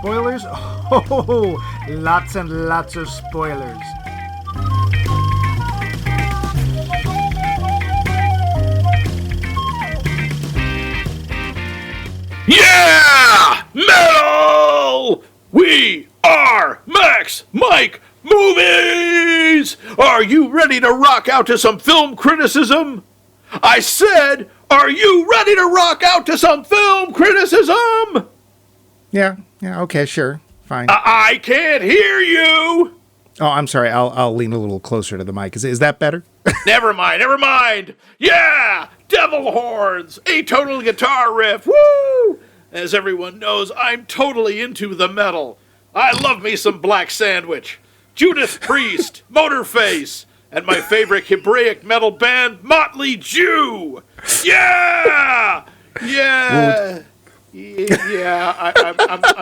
spoilers? Oh, lots and lots of spoilers. Yeah! Metal! We are Max Mike Movies! Are you ready to rock out to some film criticism? I said, are you ready to rock out to some film criticism? Yeah, okay, sure, fine. I can't hear you! Oh, I'm sorry, I'll lean a little closer to the mic. Is that better? Never mind. Yeah! Devil horns! Atonal guitar riff! Woo! As everyone knows, I'm totally into the metal. I love me some Black Sandwich, Judas Priest, Motorface, and my favorite Hebraic metal band, Motley Jew! Yeah!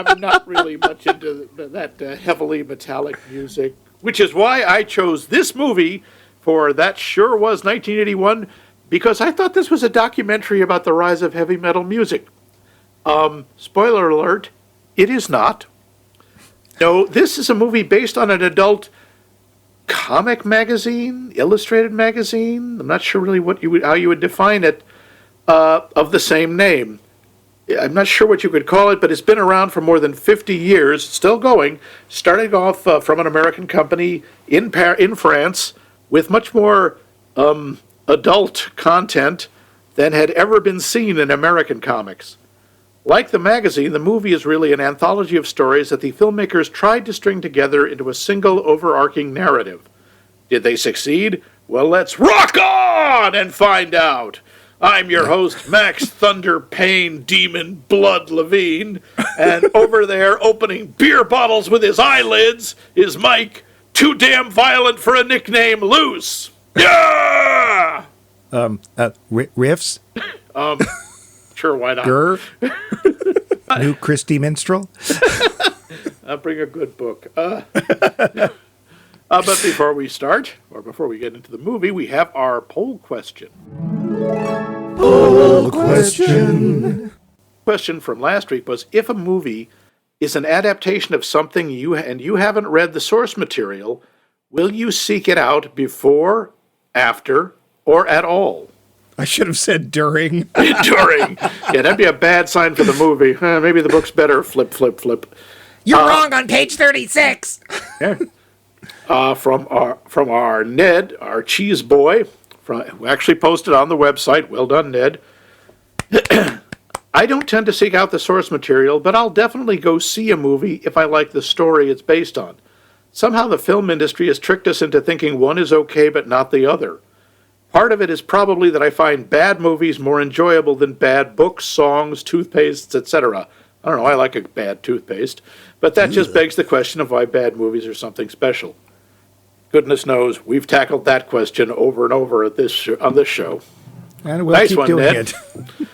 I'm not really much into that heavily metallic music, which is why I chose this movie for That Sure Was 1981, because I thought this was a documentary about the rise of heavy metal music. Spoiler alert, it is not. No, this is a movie based on an adult comic magazine, illustrated magazine. I'm not sure really how you would define it, of the same name. I'm not sure what you could call it, but it's been around for more than 50 years, still going, starting off from an American company in France with much more adult content than had ever been seen in American comics. Like the magazine, the movie is really an anthology of stories that the filmmakers tried to string together into a single overarching narrative. Did they succeed? Well, let's rock on and find out. I'm your host, Max Thunder Pain Demon Blood Levine, and over there opening beer bottles with his eyelids is Mike, too damn violent for a nickname, Loose. Yeah! Riffs? Sure, why not? New Christie Minstrel? I'll bring a good book. But before we start, or before we get into the movie, we have our poll question. Poll question. Question from last week was, if a movie is an adaptation of something you haven't read the source material, will you seek it out before, after, or at all? I should have said during. During. Yeah, that'd be a bad sign for the movie. Maybe the book's better. Flip. You're wrong on page 36. Yeah. From our Ned, our cheese boy, who actually posted on the website. Well done, Ned. I don't tend to seek out the source material, but I'll definitely go see a movie if I like the story it's based on. Somehow the film industry has tricked us into thinking one is okay but not the other. Part of it is probably that I find bad movies more enjoyable than bad books, songs, toothpastes, etc. I don't know, I like a bad toothpaste. But that just begs the question of why bad movies are something special. Goodness knows, we've tackled that question over and over on this show. And we'll nice keep one, doing Ned. it.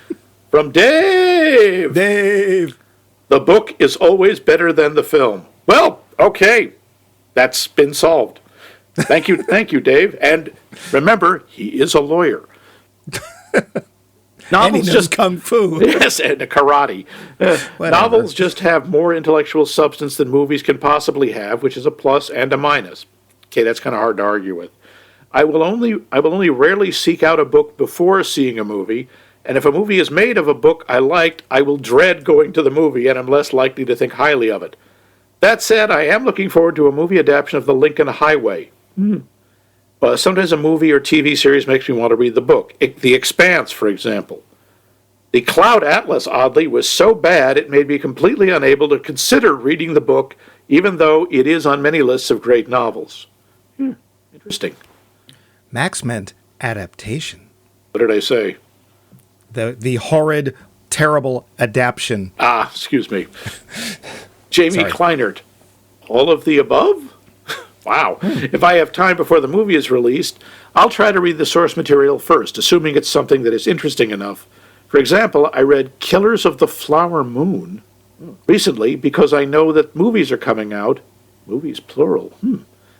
From Dave! Dave! The book is always better than the film. Well, okay. That's been solved. Thank you, Dave. And remember, he is a lawyer. Novels and he knows just kung fu. Yes, and karate. Novels just have more intellectual substance than movies can possibly have, which is a plus and a minus. Okay, that's kind of hard to argue with. I will only rarely seek out a book before seeing a movie, and if a movie is made of a book I liked, I will dread going to the movie, and I'm less likely to think highly of it. That said, I am looking forward to a movie adaptation of The Lincoln Highway. Sometimes a movie or TV series makes me want to read the book. The Expanse, for example. The Cloud Atlas, oddly, was so bad it made me completely unable to consider reading the book, even though it is on many lists of great novels. Interesting. Max meant adaptation. What did I say? The horrid, terrible adaptation. Excuse me. Jamie Kleinert. All of the above? Wow. If I have time before the movie is released, I'll try to read the source material first, assuming it's something that is interesting enough. For example, I read Killers of the Flower Moon recently because I know that movies are coming out. Movies, plural.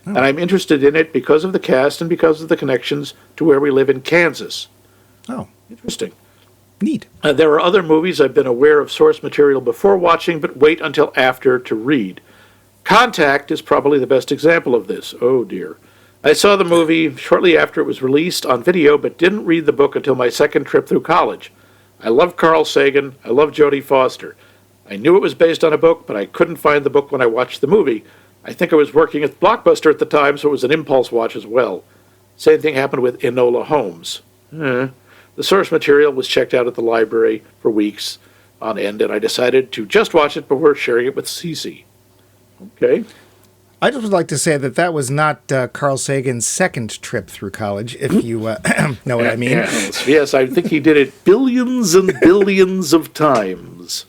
And I'm interested in it because of the cast and because of the connections to where we live in Kansas. Oh. Interesting. Neat. There are other movies I've been aware of source material before watching, but wait until after to read. Contact is probably the best example of this. Oh, dear. I saw the movie shortly after it was released on video, but didn't read the book until my second trip through college. I love Carl Sagan. I love Jodie Foster. I knew it was based on a book, but I couldn't find the book when I watched the movie. I think I was working at Blockbuster at the time, so it was an impulse watch as well. Same thing happened with Enola Holmes. The source material was checked out at the library for weeks on end, and I decided to just watch it before sharing it with Cece. Okay. I just would like to say that was not Carl Sagan's second trip through college, if you know what I mean. Yes, I think he did it billions and billions of times.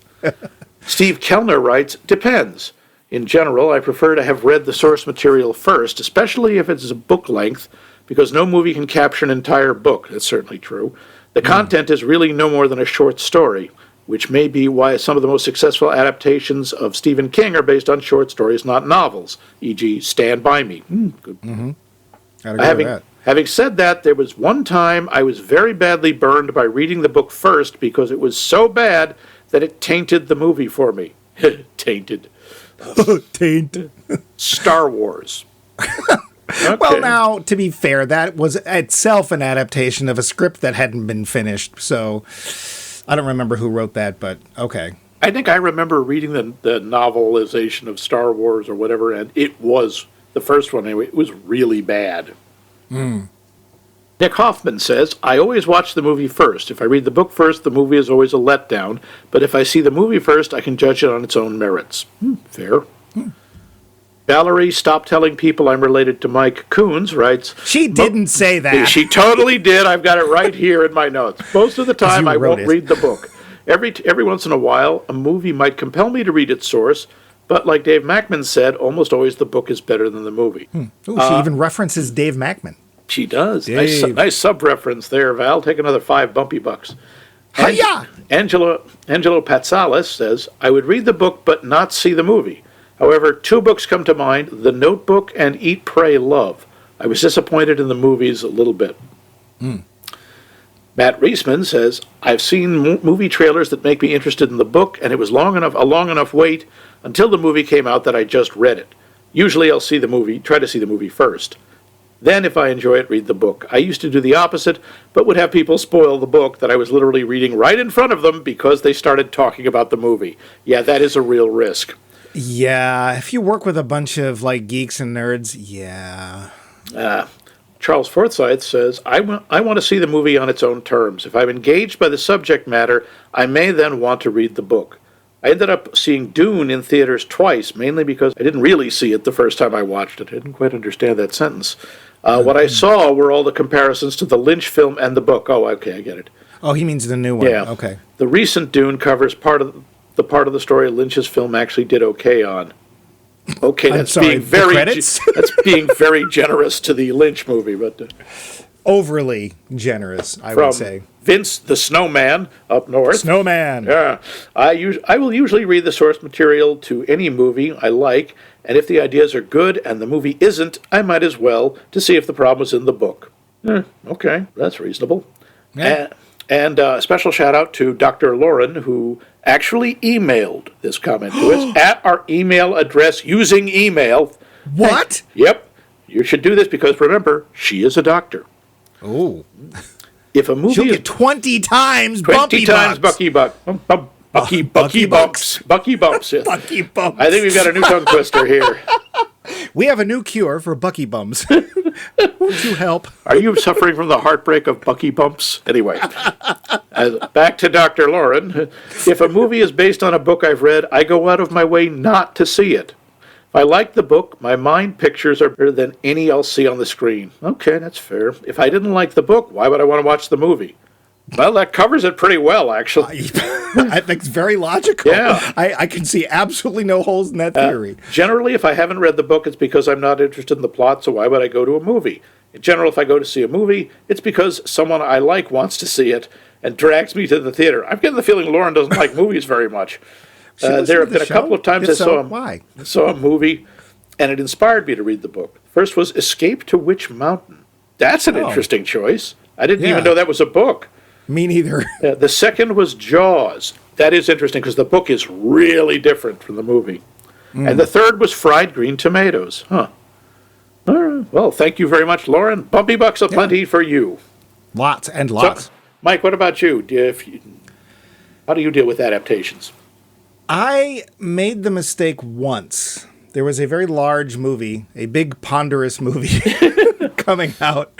Steve Kellner writes, depends. In general, I prefer to have read the source material first, especially if it's a book length, because no movie can capture an entire book. That's certainly true. The content is really no more than a short story, which may be why some of the most successful adaptations of Stephen King are based on short stories, not novels, e.g. Stand By Me. Good. Having said that, there was one time I was very badly burned by reading the book first because it was so bad that it tainted the movie for me. Tainted. Taint. Star Wars. Okay. Well, now, to be fair, that was itself an adaptation of a script that hadn't been finished, so I don't remember who wrote that, but okay. I think I remember reading the novelization of Star Wars or whatever, and it was, the first one anyway, it was really bad. Nick Hoffman says, I always watch the movie first. If I read the book first, the movie is always a letdown, but if I see the movie first, I can judge it on its own merits. Fair. Valerie, stop telling people I'm related to Mike Coons, writes... She didn't say that. She totally did. I've got it right here in my notes. Most of the time, I won't read the book. Every once in a while, a movie might compel me to read its source, but like Dave Mackman said, almost always the book is better than the movie. Ooh, she even references Dave Mackman. She does. Nice sub-reference there, Val. Take another $5 bumpy bucks. Hiya! Angelo Patsalis says, I would read the book but not see the movie. However, two books come to mind, The Notebook and Eat, Pray, Love. I was disappointed in the movies a little bit. Matt Reisman says, I've seen movie trailers that make me interested in the book, and it was a long enough wait until the movie came out that I just read it. Usually I'll try to see the movie first. Then, if I enjoy it, read the book. I used to do the opposite, but would have people spoil the book that I was literally reading right in front of them because they started talking about the movie. Yeah, that is a real risk. Yeah, if you work with a bunch of geeks and nerds, yeah. Charles Forsyth says, I want to see the movie on its own terms. If I'm engaged by the subject matter, I may then want to read the book. I ended up seeing Dune in theaters twice, mainly because I didn't really see it the first time I watched it. I didn't quite understand that sentence. What I saw were all the comparisons to the Lynch film and the book. Oh, okay, I get it. Oh, he means the new one. Yeah. Okay. The recent Dune covers part of the story Lynch's film actually did okay on. Okay, that's being very generous to the Lynch movie, but overly generous, I would say. Vince the Snowman up north. Snowman. Yeah, I will usually read the source material to any movie I like, and if the ideas are good and the movie isn't, I might as well to see if the problem is in the book. Okay, that's reasonable. Yeah. And a special shout out to Dr. Lauren, who actually emailed this comment to us at our email address using email. What? Yep. You should do this because, remember, she is a doctor. Oh. If a movie She'll get 20 times 20 times Bucky Bumps. Bucky Bumps. Bucky Bumps. Yeah. Bucky Bumps. I think we've got a new tongue twister here. We have a new cure for Bucky Bumps. Won't you help? Are you suffering from the heartbreak of Bucky Bumps? Anyway, back to Dr. Lauren. If a movie is based on a book I've read, I go out of my way not to see it. If I like the book, my mind pictures are better than any I'll see on the screen. Okay, that's fair. If I didn't like the book, why would I want to watch the movie? Well, that covers it pretty well, actually. I think it's very logical. Yeah. I can see absolutely no holes in that theory. Generally, if I haven't read the book, it's because I'm not interested in the plot, so why would I go to a movie? In general, if I go to see a movie, it's because someone I like wants to see it and drags me to the theater. I'm getting the feeling Lauren doesn't like movies very much. There have been a couple of times I saw a movie, and it inspired me to read the book. First was Escape to Witch Mountain. That's an interesting choice. I didn't even know that was a book. Me neither. The second was Jaws. That is interesting because the book is really different from the movie. And the third was Fried Green Tomatoes. Huh. All right. Well, thank you very much, Lauren. Bumpy bucks aplenty for you. Lots and lots. So, Mike, what about you? How do you deal with adaptations? I made the mistake once. There was a very large movie, a big ponderous movie coming out.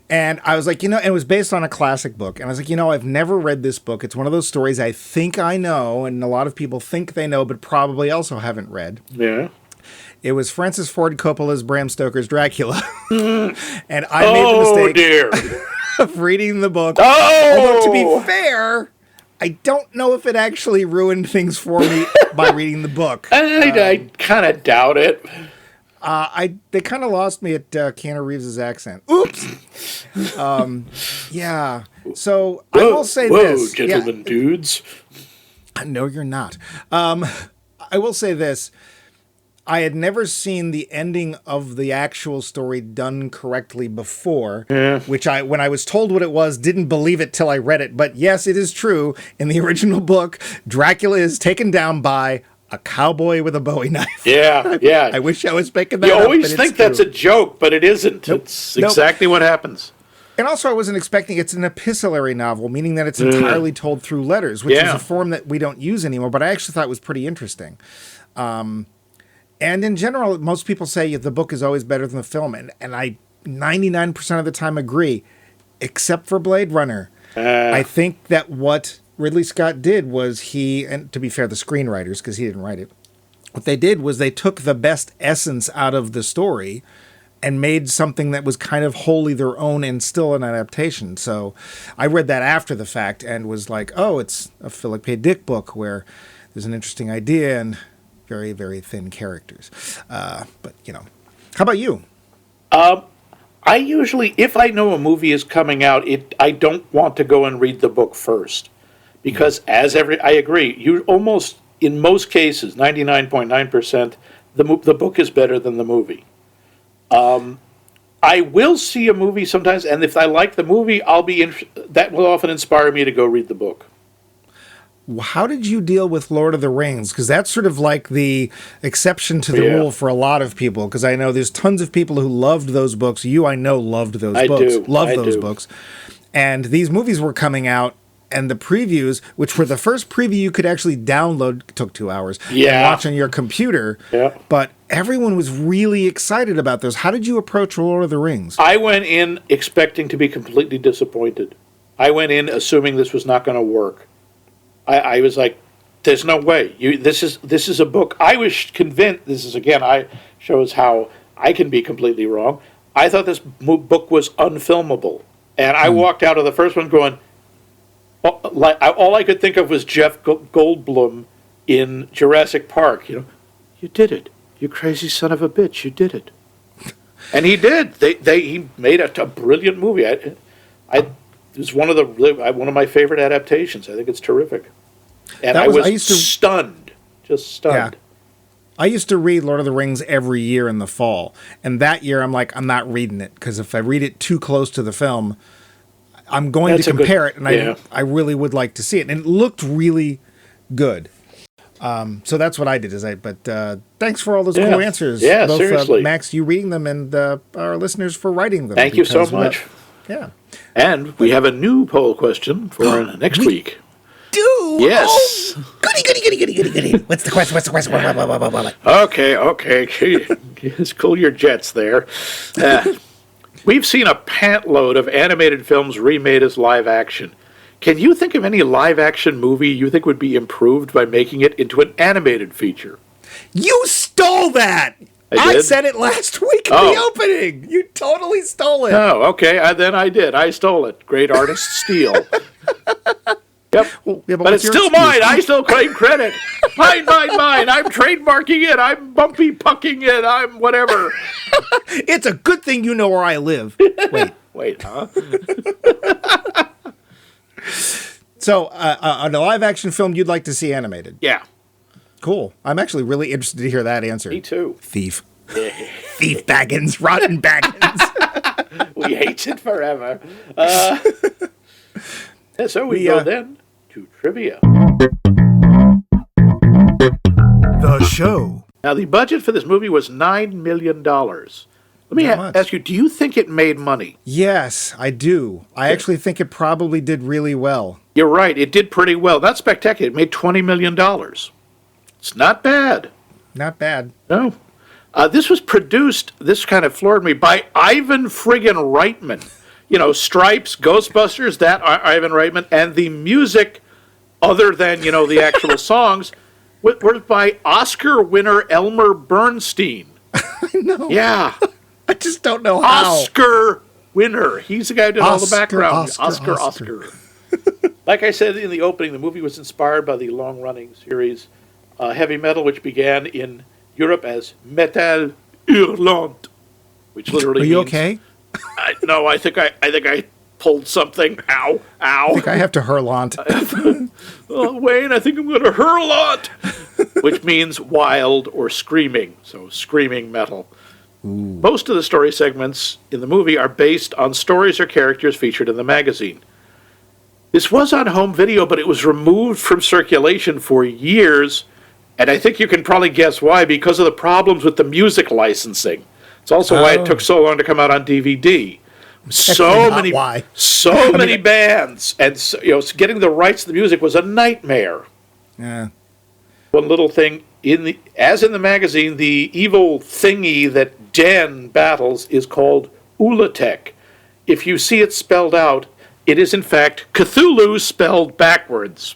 And I was like, it was based on a classic book. And I was like, I've never read this book. It's one of those stories I think I know, and a lot of people think they know, but probably also haven't read. Yeah. It was Francis Ford Coppola's Bram Stoker's Dracula. And I made the mistake of reading the book. Although, to be fair, I don't know if it actually ruined things for me by reading the book. I kind of doubt it. They kind of lost me at Keanu Reeves' accent. Oops. Yeah. So I will say this. Whoa, gentlemen, dudes. No, you're not. I will say this. I had never seen the ending of the actual story done correctly before, which when I was told what it was, didn't believe it till I read it. But yes, it is true. In the original book, Dracula is taken down by a cowboy with a Bowie knife. Yeah, yeah. I wish I was making that up. You always think that's a joke, but it isn't. Nope. It's exactly what happens. And also, I wasn't expecting it's an epistolary novel, meaning that it's entirely told through letters, which is a form that we don't use anymore, but I actually thought it was pretty interesting. And in general, most people say the book is always better than the film, and I 99% of the time agree, except for Blade Runner. I think that what Ridley Scott did was and to be fair, the screenwriters, because he didn't write it, what they did was they took the best essence out of the story and made something that was kind of wholly their own and still an adaptation. So I read that after the fact and was like, oh, it's a Philip K. Dick book where there's an interesting idea and very, very thin characters. But, how about you? I usually, if I know a movie is coming out, I don't want to go and read the book first. Because I agree, you almost, in most cases, 99.9%, the book is better than the movie. I will see a movie sometimes, and if I like the movie, that will often inspire me to go read the book. How did you deal with Lord of the Rings? Because that's sort of like the exception to the rule for a lot of people. Because I know there's tons of people who loved those books. I know, loved those books. Loved those books. And these movies were coming out, and the previews, which were the first preview you could actually download, took 2 hours, and watch on your computer. Yeah. But everyone was really excited about those. How did you approach Lord of the Rings? I went in expecting to be completely disappointed. I went in assuming this was not going to work. I was like, "There's no way. This is a book." I was convinced. This is shows how I can be completely wrong. I thought this book was unfilmable, and I walked out of the first one going, all I could think of was Jeff Goldblum in Jurassic Park. You did it. You crazy son of a bitch. You did it. And he did. He made a brilliant movie. It's one of my favorite adaptations. I think it's terrific. And I was stunned. Just stunned. Yeah. I used to read Lord of the Rings every year in the fall. And that year, I'm like, I'm not reading it. Because if I read it too close to the film, I'm going to compare it. And I really would like to see it. And it looked really good. So that's what I did. Thanks for all those cool answers. Yeah, both, seriously. Max, you reading them, and our listeners for writing them. Thank you so much. And we have a new poll question for next week. Yes. Oh, goody. What's the question? Okay. Just cool your jets there. We've seen a pantload of animated films remade as live action. Can you think of any live action movie you think would be improved by making it into an animated feature? You stole that! I said it last week in the opening. You totally stole it. Oh, okay. Then I did. I stole it. Great artist steal. Yep. Well, but it's still mine. I still claim credit. Mine. I'm trademarking it. I'm bumpy pucking it. I'm whatever. It's a good thing you know where I live. Wait, huh? So, on a live action film you'd like to see animated? Yeah. Cool. I'm actually really interested to hear that answer. Me too. Thief. Thief Baggins. Rotten Baggins. We hate it forever. And so we go then to trivia. The show. Now, the budget for this movie was $9 million. Let me ask you, do you think it made money? Yes, I do. I actually think it probably did really well. You're right. It did pretty well. Not spectacular. It made $20 million. It's not bad. Not bad. No. This was produced, this kind of floored me, by Ivan friggin' Reitman. You know, Stripes, Ghostbusters, that Ivan Reitman, and the music, other than, you know, the actual songs, was by Oscar winner Elmer Bernstein. I know. Yeah. I just don't know how. Oscar winner. He's the guy who did all the background. Oscar. Like I said in the opening, the movie was inspired by the long-running series Heavy Metal, which began in Europe as Metal Hurlant, which literally Are you means, okay? No, I think I pulled something. Ow. I think I have to hurlant. Oh, Wayne, I think I'm going to hurlant, which means wild or screaming. So screaming metal. Ooh. Most of the story segments in the movie are based on stories or characters featured in the magazine. This was on home video, but it was removed from circulation for years, and I think you can probably guess why, because of the problems with the music licensing. It's also why it took so long to come out on DVD. So many bands, and so, you know, getting the rights to the music was a nightmare. Yeah. One little thing, as in the magazine, the evil thingy that Den battles is called Ulatek. If you see it spelled out, it is in fact Cthulhu spelled backwards.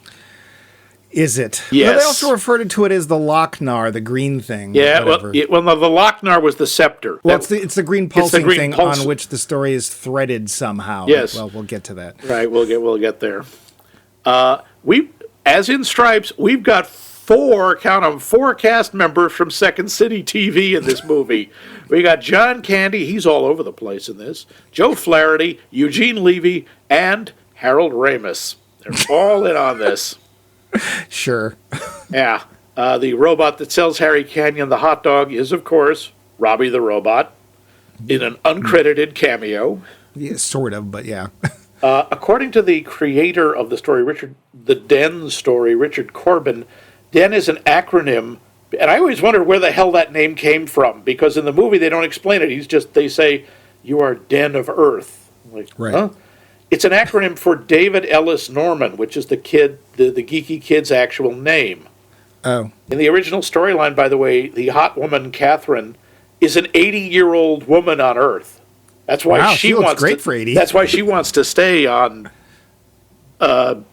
Is it? Yes. Well, they also referred to it as the Lochnar, the green thing. Yeah, no, the Lochnar was the scepter. Well, it's the green pulsing thing on which the story is threaded somehow. Yes. Well, we'll get to that. Right, we'll get there. As in Stripes, we've got four cast members from Second City TV in this movie. We got John Candy, he's all over the place in this, Joe Flaherty, Eugene Levy, and Harold Ramis. They're all in on this. Sure. Yeah. The robot that sells Harry Canyon the hot dog is, of course, Robbie the Robot in an uncredited cameo. Yeah, sort of, but yeah. According to the creator of the story, the Den story, Richard Corbin, Den is an acronym, and I always wondered where the hell that name came from, because in the movie they don't explain it. They say, you are Den of Earth. I'm like, right. Huh? It's an acronym for David Ellis Norman, which is the geeky kid's actual name. Oh. In the original storyline, by the way, the hot woman, Catherine, is an 80-year-old woman on Earth. That's why she looks great for 80. That's why she wants to stay on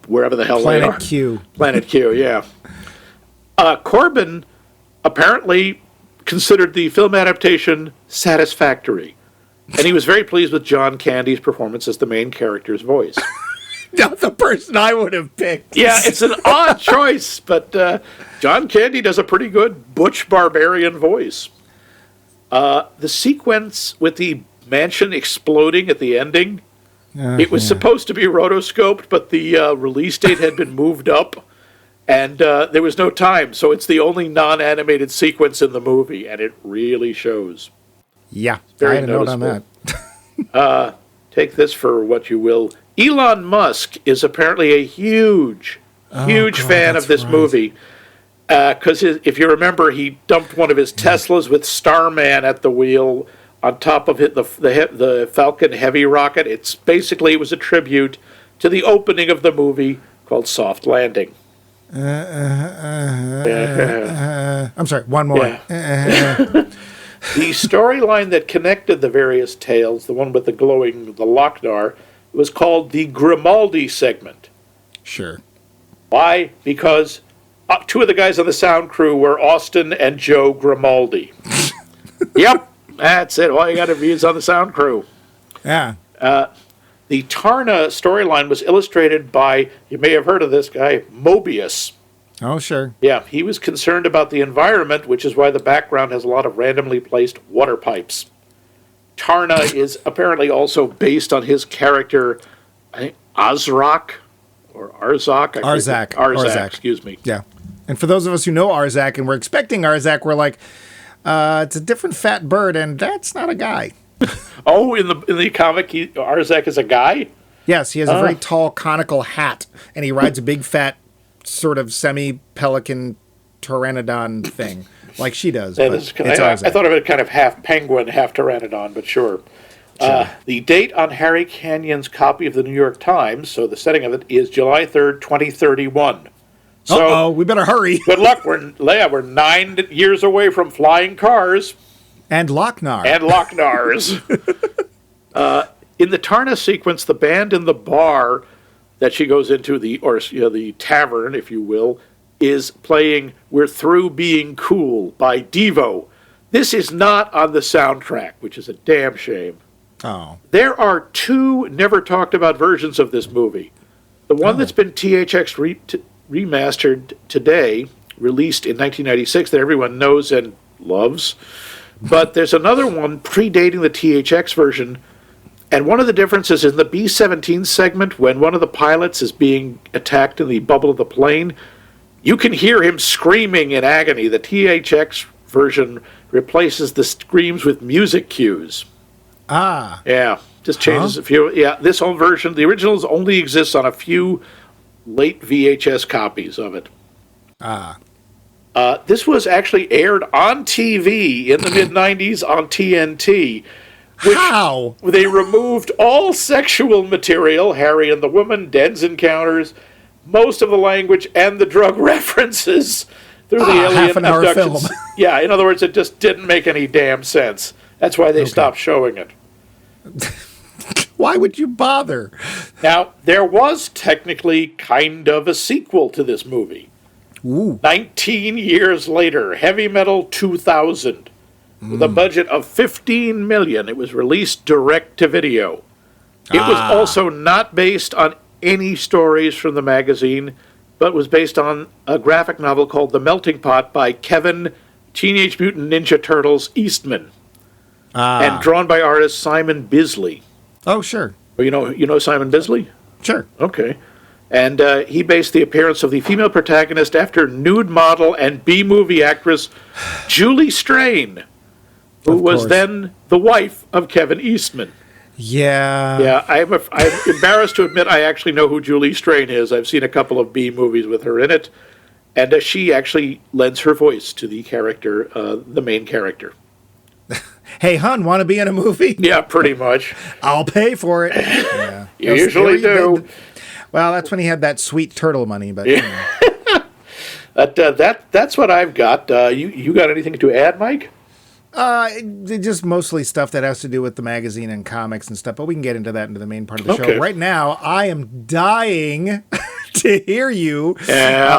wherever the hell Planet they are. Q. Planet Q, yeah. Corbin apparently considered the film adaptation satisfactory. And he was very pleased with John Candy's performance as the main character's voice. Not the person I would have picked. Yeah, it's an odd choice, but John Candy does a pretty good butch barbarian voice. The sequence with the mansion exploding at the ending, it was supposed to be rotoscoped, but the release date had been moved up, and there was no time, so it's the only non-animated sequence in the movie, and it really shows. Yeah, Very I had a note on that. Take this for what you will. Elon Musk is apparently a huge fan of this movie. Because if you remember, he dumped one of his Teslas with Starman at the wheel on top of it, the Falcon Heavy rocket. It was a tribute to the opening of the movie called Soft Landing. I'm sorry, one more. Yeah. The storyline that connected the various tales, the one with the Lochnar, was called the Grimaldi segment. Sure. Why? Because two of the guys on the sound crew were Austin and Joe Grimaldi. Yep, that's it. All you got to be is on the sound crew. Yeah. The Tarna storyline was illustrated by, you may have heard of this guy, Mobius. Oh, sure. Yeah, he was concerned about the environment, which is why the background has a lot of randomly placed water pipes. Tarna is apparently also based on his character, I think, Arzak, or Arzak. Arzak, excuse me. Yeah. And for those of us who know Arzak and we're expecting Arzak, we're like, it's a different fat bird, and that's not a guy. Oh, in the comic, Arzak is a guy? Yes, he has a very tall conical hat, and he rides a big fat sort of semi-pelican pteranodon thing, like she does. I thought of it kind of half penguin, half pteranodon, but sure. The date on Harry Canyon's copy of the New York Times, so the setting of it, is July 3rd, 2031. So, we better hurry. Good luck. We're 9 years away from flying cars. And Lochnar. In the Tarna sequence, the band in the bar that she goes into, the tavern, if you will, is playing "We're Through Being Cool" by Devo. This is not on the soundtrack, which is a damn shame. Oh. There are 2 never talked about versions of this movie. The one that's been THX remastered today, released in 1996, that everyone knows and loves. But there's another one predating the THX version. And one of the differences in the B-17 segment, when one of the pilots is being attacked in the bubble of the plane, you can hear him screaming in agony. The THX version replaces the screams with music cues. Ah. Yeah, just changes a few. Yeah, this whole version, the originals only exists on a few late VHS copies of it. Ah. This was actually aired on TV in the mid-90s on TNT. How? They removed all sexual material, Harry and the woman, Den's encounters, most of the language, and the drug references through the alien half an hour abductions. film. Yeah, in other words, it just didn't make any damn sense. That's why they stopped showing it. Why would you bother? Now, there was technically kind of a sequel to this movie. Ooh. 19 years later, Heavy Metal 2000. With a budget of $15 million, it was released direct to video. It was also not based on any stories from the magazine, but was based on a graphic novel called The Melting Pot by Kevin Teenage Mutant Ninja Turtles Eastman, and drawn by artist Simon Bisley. Oh, sure. Well, you know Simon Bisley? Sure. Okay. And he based the appearance of the female protagonist after nude model and B-movie actress Julie Strain, who was then the wife of Kevin Eastman. Yeah. Yeah, I'm embarrassed to admit I actually know who Julie Strain is. I've seen a couple of B movies with her in it, and she actually lends her voice to the character, the main character. Hey, hun, want to be in a movie? Yeah, pretty much. I'll pay for it. Yeah. You usually do. Well, that's when he had that sweet turtle money, but yeah. That's what I've got. You got anything to add, Mike? Just mostly stuff that has to do with the magazine and comics and stuff, but we can get into that into the main part of the show. Right now, I am dying to hear you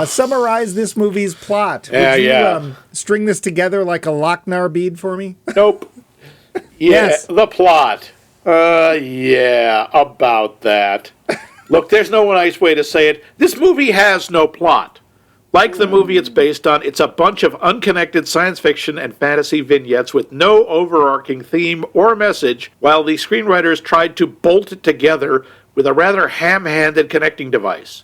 summarize this movie's plot. Would you string this together like a Lochnar bead for me? Nope. Yes. The plot. Yeah, about that. Look, there's no nice way to say it. This movie has no plot. Like the movie it's based on, it's a bunch of unconnected science fiction and fantasy vignettes with no overarching theme or message, while the screenwriters tried to bolt it together with a rather ham-handed connecting device.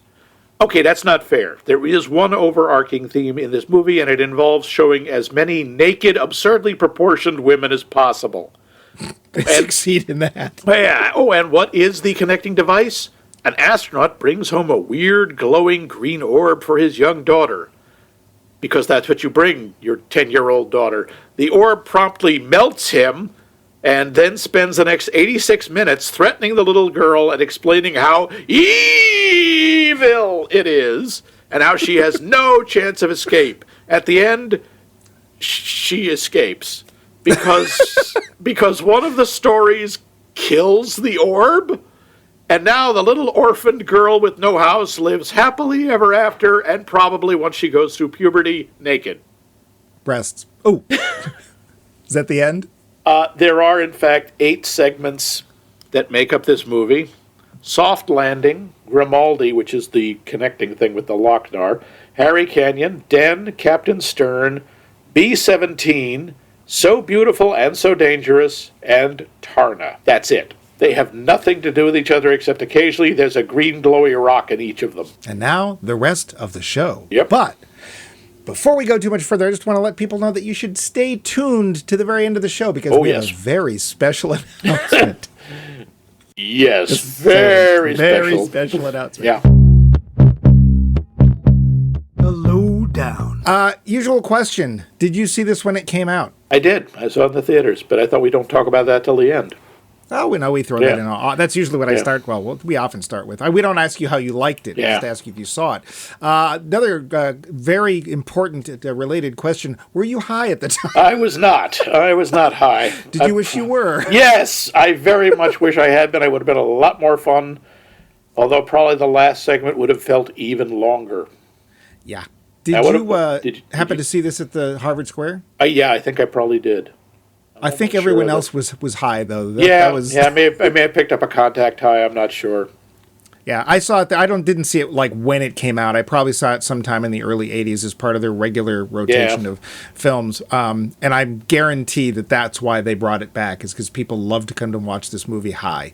Okay, that's not fair. There is one overarching theme in this movie, and it involves showing as many naked, absurdly proportioned women as possible. They succeed in that. Yeah. Oh, and what is the connecting device? An astronaut brings home a weird, glowing green orb for his young daughter. Because that's what you bring your 10-year-old daughter. The orb promptly melts him, and then spends the next 86 minutes threatening the little girl and explaining how evil it is, and how she has no chance of escape. At the end, she escapes. Because one of the stories kills the orb. And now the little orphaned girl with no house lives happily ever after, and probably once she goes through puberty, naked. Breasts. Oh. Is that the end? There are, in fact, 8 segments that make up this movie. Soft Landing, Grimaldi, which is the connecting thing with the Lochnar, Harry Canyon, Den, Captain Stern, B-17, So Beautiful and So Dangerous, and Tarna. That's it. They have nothing to do with each other except occasionally there's a green glowy rock in each of them. And now the rest of the show. Yep. But before we go too much further, I just want to let people know that you should stay tuned to the very end of the show because we have a very special announcement. Yes, very special announcement. Yeah. The lowdown. Usual question. Did you see this when it came out? I did. I saw it in the theaters, but I thought we don't talk about that till the end. Oh, we throw that in. That's usually what I start. Well, we often start with. We don't ask you how you liked it. We just ask you if you saw it. Another very important related question. Were you high at the time? I was not. I was not high. Did you wish you were? Yes, I very much wish I had been. I would have been a lot more fun. Although probably the last segment would have felt even longer. Yeah. Did you happen to see this at the Harvard Square? Yeah, I think I probably did. I think everyone else was high, though. I may have picked up a contact high. I'm not sure. Yeah, I saw it. I didn't see it like when it came out. I probably saw it sometime in the early 80s as part of their regular rotation of films. And I guarantee that's why they brought it back, is because people love to come to watch this movie high.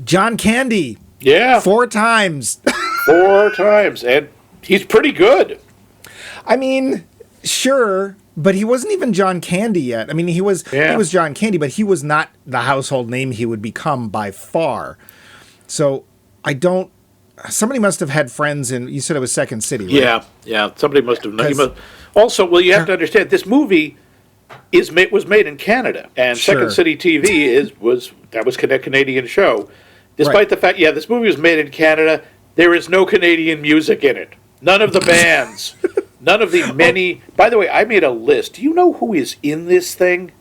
John Candy. Yeah. 4 times. 4 times. And he's pretty good. I mean, sure. But he wasn't even John Candy yet. I mean, he was John Candy, but he was not the household name he would become by far. So somebody must have had friends in, you said it was Second City, right? Yeah. Somebody must have known. Also, well, you have to understand, this movie was made in Canada, and Second City TV was a Canadian show. Despite the fact, this movie was made in Canada, there is no Canadian music in it. None of the bands. None of the many... By the way, I made a list. Do you know who is in this thing?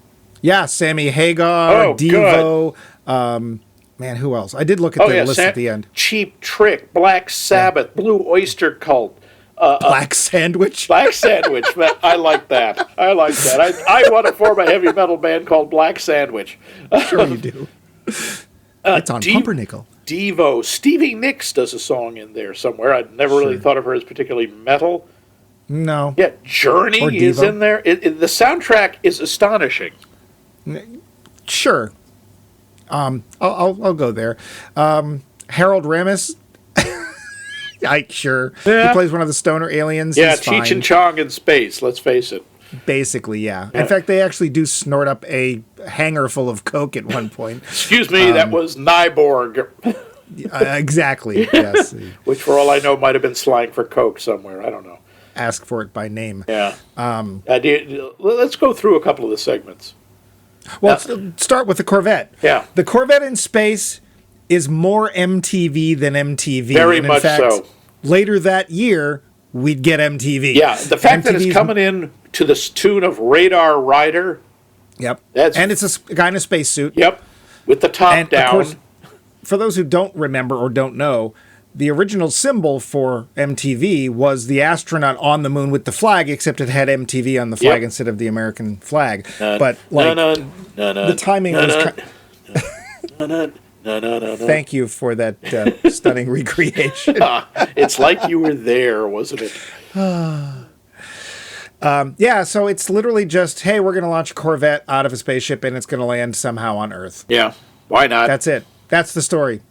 Yeah, Sammy Hagar, Devo. Man, who else? I did look at the list at the end. Cheap Trick, Black Sabbath, Blue Oyster Cult. Black Sandwich? Black Sandwich. I like that. I want to form a heavy metal band called Black Sandwich. Sure you do. It's on Pumpernickel. Devo. Stevie Nicks does a song in there somewhere. I'd never really thought of her as particularly metal. No. Yeah, Journey is in there. The soundtrack is astonishing. Sure. I'll go there. Harold Ramis. Sure. Yeah. He plays one of the stoner aliens. Yeah, Cheech and Chong in space, let's face it. Basically, yeah. In fact, they actually do snort up a hanger full of coke at one point. Excuse me, that was Nyborg. Exactly, yes. Which, for all I know, might have been slang for coke somewhere. I don't know. Ask for it by name. Yeah. Let's go through a couple of the segments. Well, let's start with the Corvette. Yeah. The Corvette in space is more MTV than MTV. Very much so. Later that year, we'd get MTV. Yeah, the fact that it's coming in to the tune of Radar Rider. Yep. And it's a guy in a spacesuit. Yep. With the top down. Of course, for those who don't remember or don't know, the original symbol for MTV was the astronaut on the moon with the flag, except it had MTV on the flag instead of the American flag. But the timing was Thank you for that stunning recreation. It's like you were there, wasn't it? So it's literally just, hey, we're going to launch a Corvette out of a spaceship and it's going to land somehow on Earth. Yeah, why not? That's it. That's the story.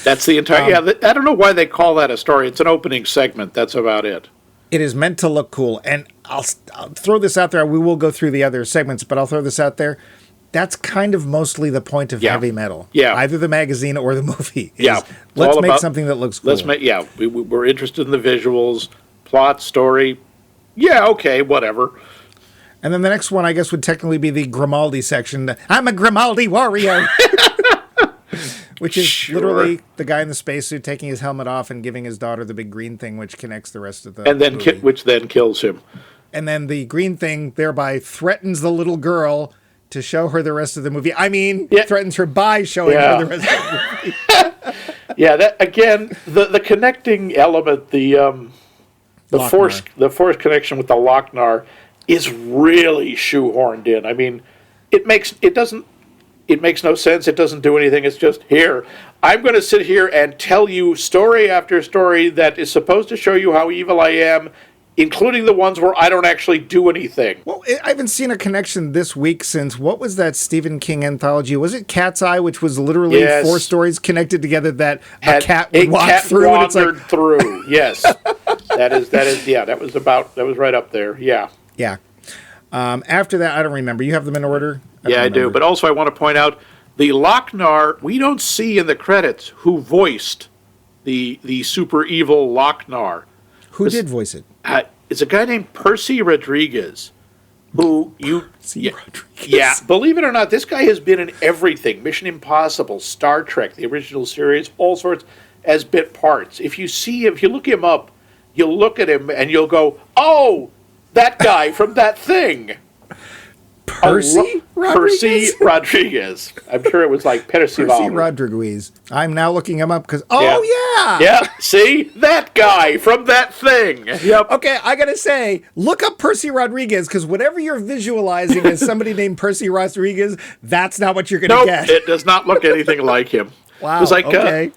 That's the entire... I don't know why they call that a story. It's an opening segment. That's about it. It is meant to look cool. And I'll throw this out there. We will go through the other segments, but I'll throw this out there. That's kind of mostly the point of heavy metal. Yeah. Either the magazine or the movie. Yeah. Let's make something that looks cool. We're interested in the visuals, plot, story. Yeah, okay, whatever. And then the next one, I guess, would technically be the Grimaldi section. I'm a Grimaldi warrior! Which is literally the guy in the spacesuit taking his helmet off and giving his daughter the big green thing, which connects the rest of the movie. Which then kills him. And then the green thing thereby threatens the little girl to show her the rest of the movie. I mean, threatens her by showing her the rest of the movie. That again, the connecting element, the force connection with the Lochnar is really shoehorned in. I mean, it makes no sense. It doesn't do anything. It's just, here, I'm going to sit here and tell you story after story that is supposed to show you how evil I am, including the ones where I don't actually do anything. Well, I haven't seen a connection this week since, what was that Stephen King anthology? Was it Cat's Eye, which was literally 4 stories connected together that a cat would walk through? And it's like... through, yes. That was right up there, yeah. Yeah. After that, I don't remember. You have them in order? I do. But also I want to point out the Lochnar, we don't see in the credits who voiced the super evil Lochnar. Who did voice it? It's a guy named Percy Rodriguez, who Rodriguez. Yeah, believe it or not, this guy has been in everything. Mission Impossible, Star Trek, the original series, all sorts, as bit parts. If you look him up, you'll look at him and you'll go, oh, that guy from that thing. Percy Rodriguez. I'm sure it was like Percy Rodriguez. I'm now looking him up because, yeah. See? That guy from that thing. Yep. Okay, I gotta say, look up Percy Rodriguez, because whatever you're visualizing as somebody named Percy Rodriguez, that's not what you're gonna get. It does not look anything like him. Wow, it was like, okay.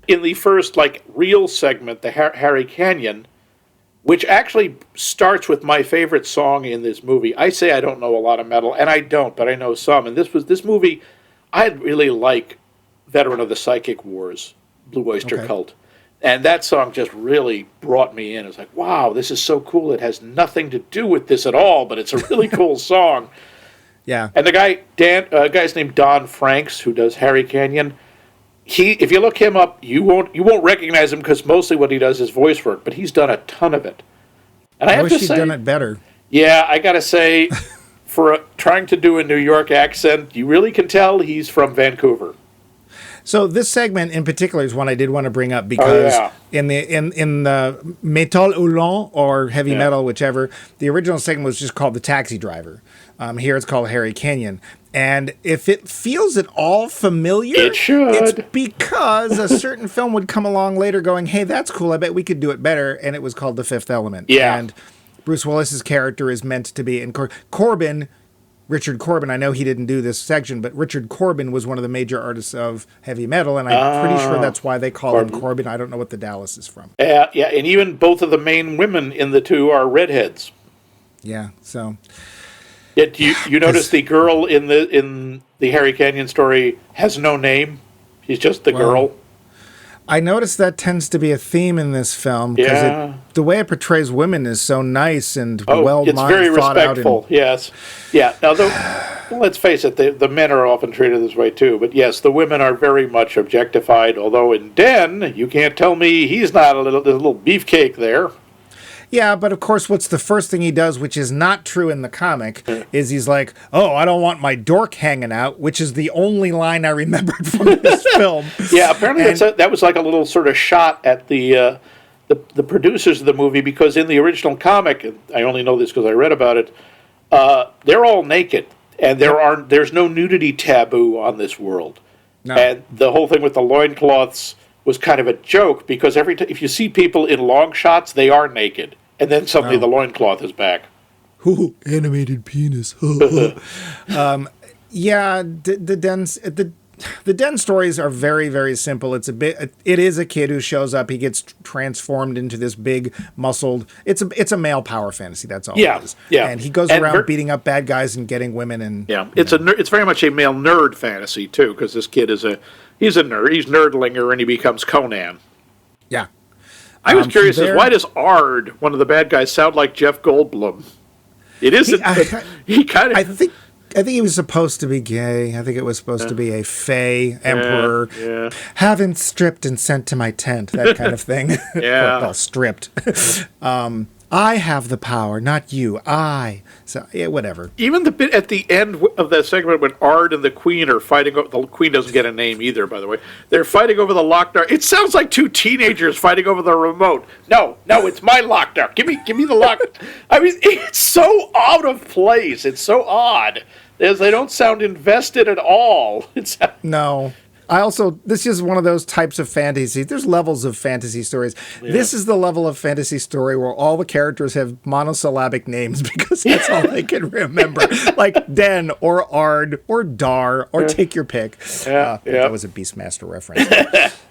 In the first, real segment, the Harry Canyon, which actually starts with my favorite song in this movie. I say I don't know a lot of metal, and I don't, but I know some. And this movie, I really like Veteran of the Psychic Wars, Blue Oyster Cult. And that song just really brought me in. It's like, wow, this is so cool. It has nothing to do with this at all, but it's a really cool song. Yeah. And the guy's named Don Franks, who does Harry Canyon. If you look him up, you won't recognize him because mostly what he does is voice work, but he's done a ton of it. And I wish he'd done it better. Yeah, I gotta say, for trying to do a New York accent, you really can tell he's from Vancouver. So this segment in particular is one I did want to bring up because in the Metal Hurlant or heavy metal, whichever, the original segment was just called The Taxi Driver. Here it's called Harry Canyon. And if it feels at all familiar, it should. It's because a certain film would come along later going, hey, that's cool, I bet we could do it better. And it was called The Fifth Element. Yeah. And Bruce Willis's character is meant to be, and Richard Corbin, I know he didn't do this section, but Richard Corbin was one of the major artists of heavy metal, and I'm pretty sure that's why they call him Corbin. I don't know what the Dallas is from. Yeah, and even both of the main women in the two are redheads. Yeah, so... Yet you notice the girl in the Harry Canyon story has no name. She's just the girl. I noticed that tends to be a theme in this film because the way it portrays women is so nice and it's very respectful. Yes, yeah. Now, let's face it, the men are often treated this way too. But yes, the women are very much objectified. Although in Den, you can't tell me he's not a little beefcake there. Yeah, but of course, what's the first thing he does, which is not true in the comic, is he's like, oh, I don't want my dork hanging out, which is the only line I remembered from this film. Yeah, apparently that was like a little sort of shot at the producers of the movie, because in the original comic, and I only know this because I read about it, they're all naked, and there's no nudity taboo on this world. No. And the whole thing with the loincloths was kind of a joke, because if you see people in long shots, they are naked. And then suddenly the loincloth is back. Ooh, animated penis. Yeah, the Den stories are very, very simple. It is a kid who shows up. He gets transformed into this big, muscled. It's a male power fantasy. That's all. It is. Yeah. And he goes around beating up bad guys and getting women. And it's very much a male nerd fantasy too, because this kid he's a nerd. He's Nerdlinger, and he becomes Conan. Yeah. I was curious why does Ard, one of the bad guys, sound like Jeff Goldblum? It isn't. He kind of. I think he was supposed to be gay. I think it was supposed to be a fey emperor. Yeah. Have him stripped and sent to my tent. That kind of thing. Yeah. Well, stripped. I have the power, not you. So, yeah, whatever. Even the bit at the end of that segment when Ard and the Queen are fighting over... The Queen doesn't get a name either, by the way. They're fighting over the Lochnar. It sounds like two teenagers fighting over the remote. No, it's my Lochnar. Give me the Lochnar. I mean, it's so out of place. It's so odd. They don't sound invested at all. No. This is one of those types of fantasy. There's levels of fantasy stories. Yeah. This is the level of fantasy story where all the characters have monosyllabic names because that's all they can remember. Like Den or Ard or Dar or take your pick. That was a Beastmaster reference.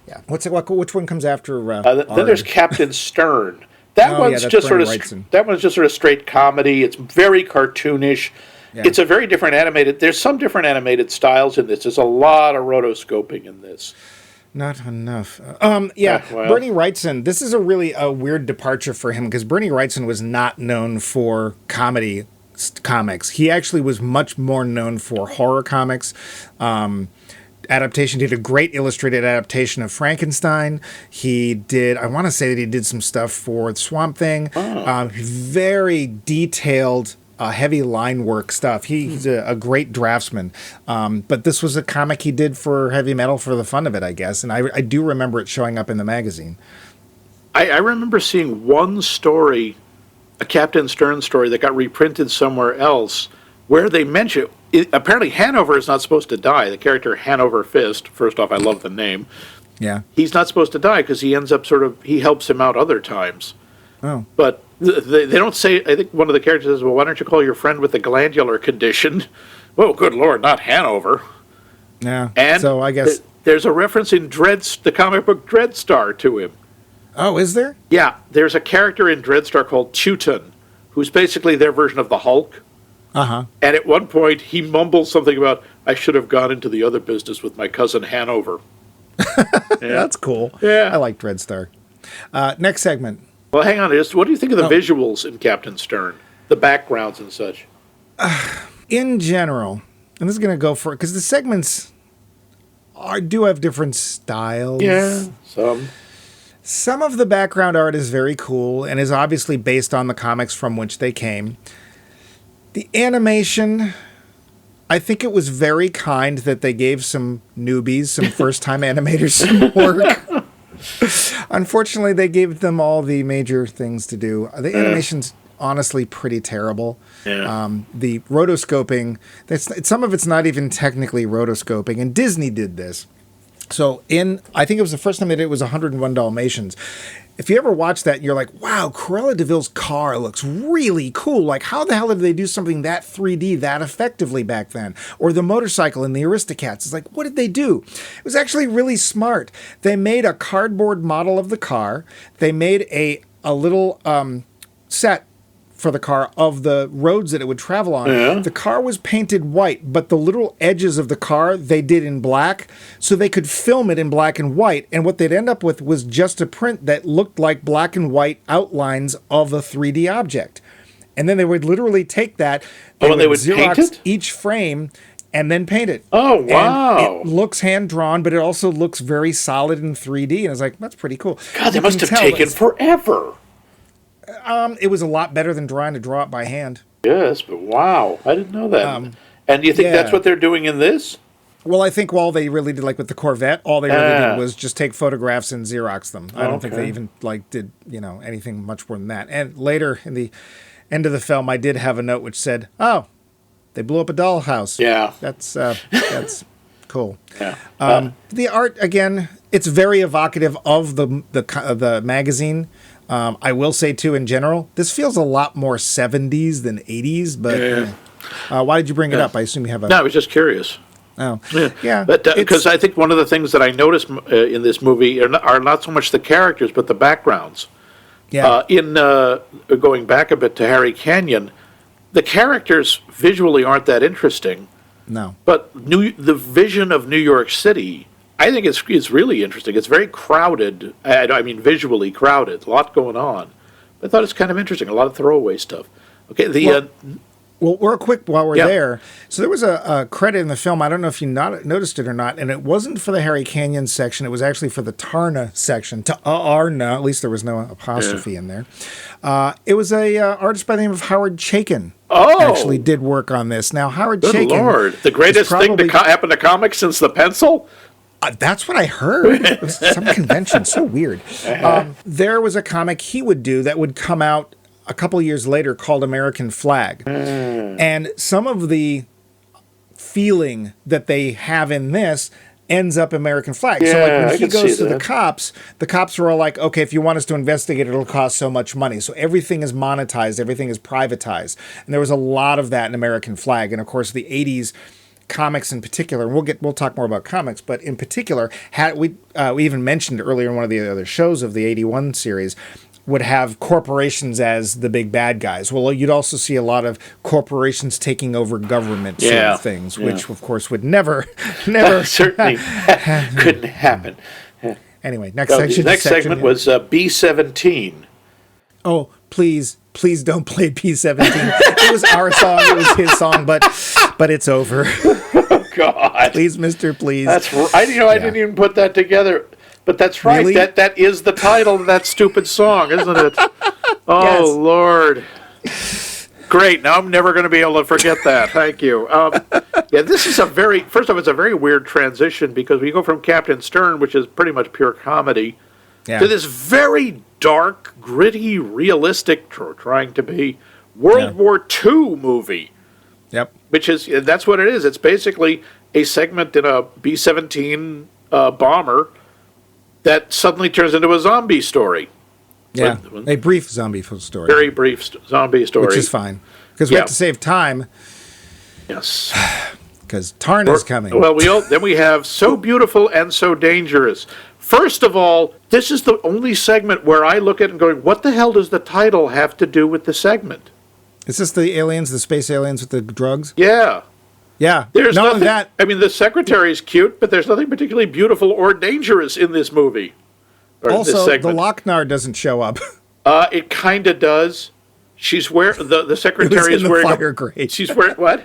Yeah. Which one comes after Then there's Captain Stern. That one's just sort of straight comedy. It's very cartoonish. Yeah. It's a very different animated... There's some different animated styles in this. There's a lot of rotoscoping in this. Not enough. Bernie Wrightson. This is a really weird departure for him, because Bernie Wrightson was not known for comedy comics. He actually was much more known for horror comics. Adaptation, did a great illustrated adaptation of Frankenstein. He did, I want to say that he did some stuff for Swamp Thing. Very detailed, heavy line work stuff. He's a great draftsman. But this was a comic he did for Heavy Metal for the fun of it, I guess. And I do remember it showing up in the magazine. I remember seeing one story, a Captain Stern story that got reprinted somewhere else, where they mention apparently Hanover is not supposed to die. The character Hanover Fist, first off, I love the name. Yeah. He's not supposed to die because he ends up he helps him out other times. Oh. But they don't say, I think one of the characters says, well, why don't you call your friend with the glandular condition? Well, good Lord, not Hanover. Yeah. And so I guess there's a reference in the comic book Dreadstar to him. Oh, is there? Yeah, there's a character in Dreadstar called Teuton, who's basically their version of the Hulk. Uh-huh. And at one point, he mumbles something about, I should have gone into the other business with my cousin Hanover. That's cool. Yeah. I like Dreadstar. Next segment. Well, hang on. What do you think of the visuals in Captain Stern? The backgrounds and such? In general, and this is going to go for it, because the segments do have different styles. Yeah, some. Some of the background art is very cool and is obviously based on the comics from which they came. The animation, I think it was very kind that they gave some newbies, some first-time animators some work. Unfortunately, they gave them all the major things to do. The animation's honestly pretty terrible. Yeah. The rotoscoping, some of it's not even technically rotoscoping, and Disney did this. So I think it was the first time they did it was 101 Dalmatians. If you ever watch that, you're like, wow, Cruella de Vil's car looks really cool. Like, how the hell did they do something that 3D that effectively back then? Or the motorcycle in the Aristocats. It's like, what did they do? It was actually really smart. They made a cardboard model of the car. They made a little set for the car of the roads that it would travel on. Yeah. The car was painted white, but the little edges of the car they did in black, so they could film it in black and white, and what they'd end up with was just a print that looked like black and white outlines of a 3D object. And then they would literally take that, they would Xerox paint it? each frame and then paint it. Oh, wow. And it looks hand-drawn, but it also looks very solid in 3D, and it's like, that's pretty cool. God, they must have taken forever. It was a lot better than trying to draw it by hand. Yes, but wow, I didn't know that. And do you think that's what they're doing in this? Well, I think all they really did, like with the Corvette, all they really did was just take photographs and Xerox them. I don't think they even did anything much more than that. And later in the end of the film, I did have a note which said, "Oh, they blew up a dollhouse." Yeah, that's cool. Yeah. The art again, it's very evocative of the magazine. I will say, too, in general, this feels a lot more 70s than 80s, but why did you bring it up? I assume you have a... No, I was just curious. Oh, yeah. But because I think one of the things that I noticed in this movie are not so much the characters, but the backgrounds. Yeah. Going back a bit to Harry Canyon, the characters visually aren't that interesting. No. But the vision of New York City... I think it's really interesting. It's very crowded. I mean, visually crowded. A lot going on. I thought it's kind of interesting. A lot of throwaway stuff. Okay, well, real quick while we're there. So there was a credit in the film. I don't know if you noticed it or not, and it wasn't for the Harry Canyon section. It was actually for the Tarna section. Tarna. At least there was no apostrophe in there. It was a artist by the name of Howard Chaykin. Actually did work on this. Now, Howard Chaykin... Good Lord. The greatest thing to happen to comics since the pencil? That's what I heard. It was some convention. So weird. There was a comic he would do that would come out a couple years later called American Flag. And some of the feeling that they have in this ends up American Flag. Yeah, so like when he goes to the cops are all like, okay, if you want us to investigate, it'll cost so much money. So everything is monetized. Everything is privatized. And there was a lot of that in American Flag. And of course, the 80s... comics in particular, and we'll talk more about comics, but in particular, we even mentioned earlier in one of the other shows of the 81 series, would have corporations as the big bad guys. Well, you'd also see a lot of corporations taking over government sort of things, which of course would never certainly couldn't happen. Anyway, next section. The next segment was B-17. Oh, please don't play P17. It was our song, it was his song, but it's over. Oh, God. Please, mister, please. That's I didn't even put that together. But that's right. Really? That is the title of that stupid song, isn't it? Oh, Yes. Lord. Great. Now I'm never going to be able to forget that. Thank you. Yeah, this is first off, it's a very weird transition because we go from Captain Stern, which is pretty much pure comedy, to this very dark, gritty, realistic, trying to be World War II movie. Yep. That's what it is. It's basically a segment in a B-17 bomber that suddenly turns into a zombie story. Yeah, a brief zombie story. Very brief zombie story. Which is fine, because we have to save time. Yes. Because Tarna's coming. Well, then we have So Beautiful and So Dangerous. First of all, this is the only segment where I look at it and going, what the hell does the title have to do with the segment? Is this the aliens, the space aliens with the drugs? Yeah. Yeah. There's Not nothing, only that. I mean, the secretary's cute, but there's nothing particularly beautiful or dangerous in this movie. Also, the Lochnar doesn't show up. It kind of does. She's wearing the secretary is wearing fire grate. She's wearing what?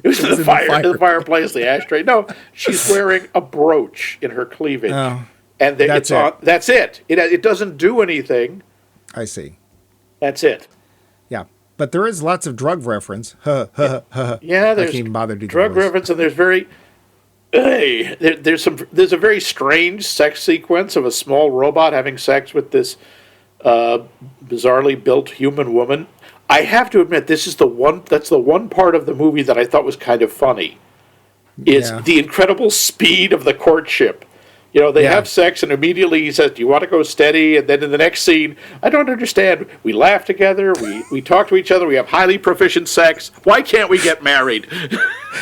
It was in the fireplace, the ashtray. No, she's wearing a brooch in her cleavage, and it's on. That's it. It doesn't do anything. I see. That's it. Yeah, but there is lots of drug reference. Yeah, there's I can't even bother to do drug reference, and there's there's a very strange sex sequence of a small robot having sex with this bizarrely built human woman. I have to admit, that's the one part of the movie that I thought was kind of funny, is the incredible speed of the courtship. You know, they have sex, and immediately he says, "Do you want to go steady?" And then in the next scene, I don't understand. We laugh together, we talk to each other, we have highly proficient sex. Why can't we get married?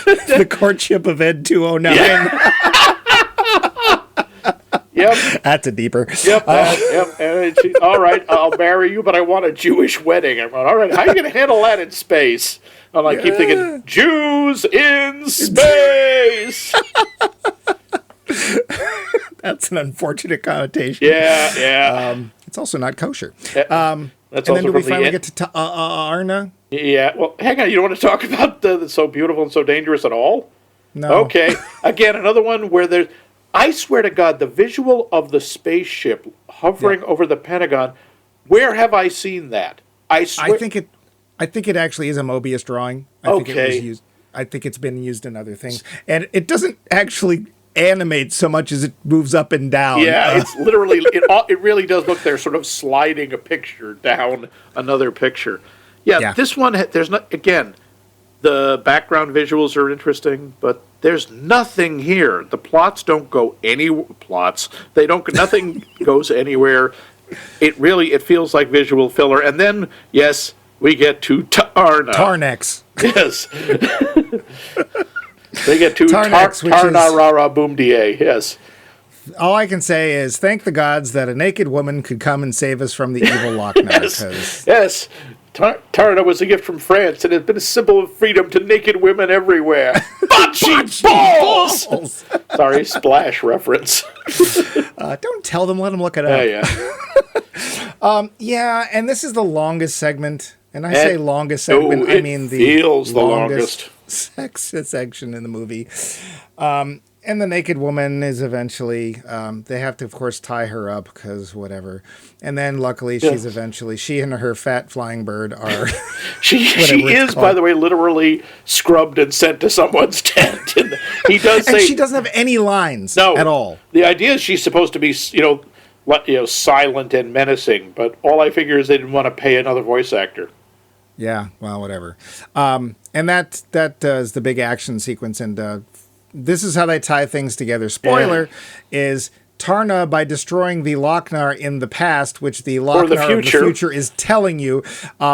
The courtship of Ed 209. Yeah. Yep. That's a deeper. Yep. And all right, I'll marry you, but I want a Jewish wedding. I'm going, all right, how are you going to handle that in space? And I keep thinking, Jews in space. That's an unfortunate connotation. Yeah. It's also not kosher. That's and then do we finally get to Arna? Yeah. Well, hang on. You don't want to talk about the So Beautiful and So Dangerous at all? No. Okay. Again, another one where there's... I swear to God, the visual of the spaceship hovering over the Pentagon, where have I seen that? I swear... I think it actually is a Mobius drawing. I think it's been used in other things. And it doesn't actually animate so much as it moves up and down. Yeah, it's literally... It really does look they're sort of sliding a picture down another picture. Yeah. This one, there's not... Again, the background visuals are interesting, but there's nothing here. The plots don't go nothing goes anywhere. It feels like visual filler. And then, yes, we get to Tarna. Tarnex. Yes. They get to Tarna Rara Boom Da. Yes. All I can say is thank the gods that a naked woman could come and save us from the evil Lochnar. Yes. Tarna was a gift from France and has been a symbol of freedom to naked women everywhere. Bocce balls! Sorry, Splash reference. Don't tell them, let them look it up. Yeah. And this is the longest segment. And I say longest segment, I mean the longest sex section in the movie. And the naked woman is eventually, they have to, of course, tie her up because whatever. And then luckily she and her fat flying bird are... she is, by the way, literally scrubbed and sent to someone's tent. And he does say... And she doesn't have any lines at all. The idea is she's supposed to be, silent and menacing, but all I figure is they didn't want to pay another voice actor. Yeah, well, whatever. And that is the big action sequence, and... this is how they tie things together. Spoiler is Tarna, by destroying the Lochnar in the past, which the Lochnar of the future is telling you,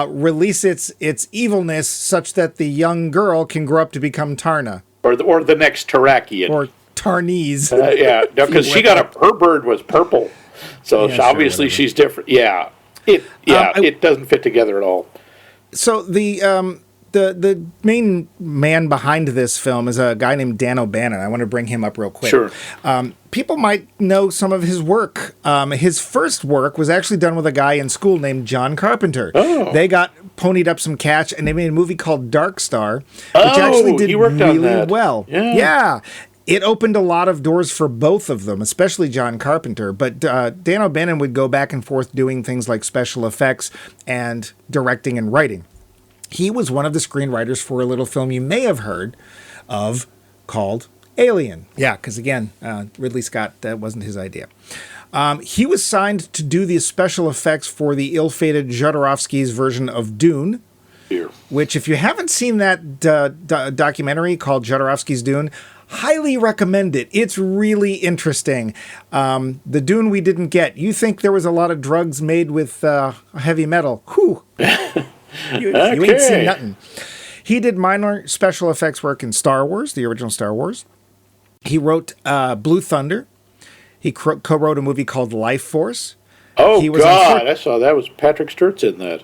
release its evilness such that the young girl can grow up to become Tarna. Or the next Tarakian. Or Tarnese. Because her bird was purple. So obviously she's different. Yeah. It doesn't fit together at all. So the the main man behind this film is a guy named Dan O'Bannon. I want to bring him up real quick. Sure. People might know some of his work. His first work was actually done with a guy in school named John Carpenter. Oh. They got ponied up some cash, and they made a movie called Dark Star, which actually did really well. Yeah. It opened a lot of doors for both of them, especially John Carpenter. But Dan O'Bannon would go back and forth doing things like special effects and directing and writing. He was one of the screenwriters for a little film you may have heard of called Alien. Yeah, because again, Ridley Scott, that wasn't his idea. He was signed to do the special effects for the ill-fated Jodorowsky's version of Dune, which if you haven't seen that documentary called Jodorowsky's Dune, highly recommend it. It's really interesting. The Dune we didn't get. You think there was a lot of drugs made with heavy metal. Whew. You ain't seen nothing. He did minor special effects work in Star Wars, the original Star Wars. He wrote Blue Thunder. He co-wrote a movie called Life Force. Oh, God. I saw that was Patrick Sturt's in that.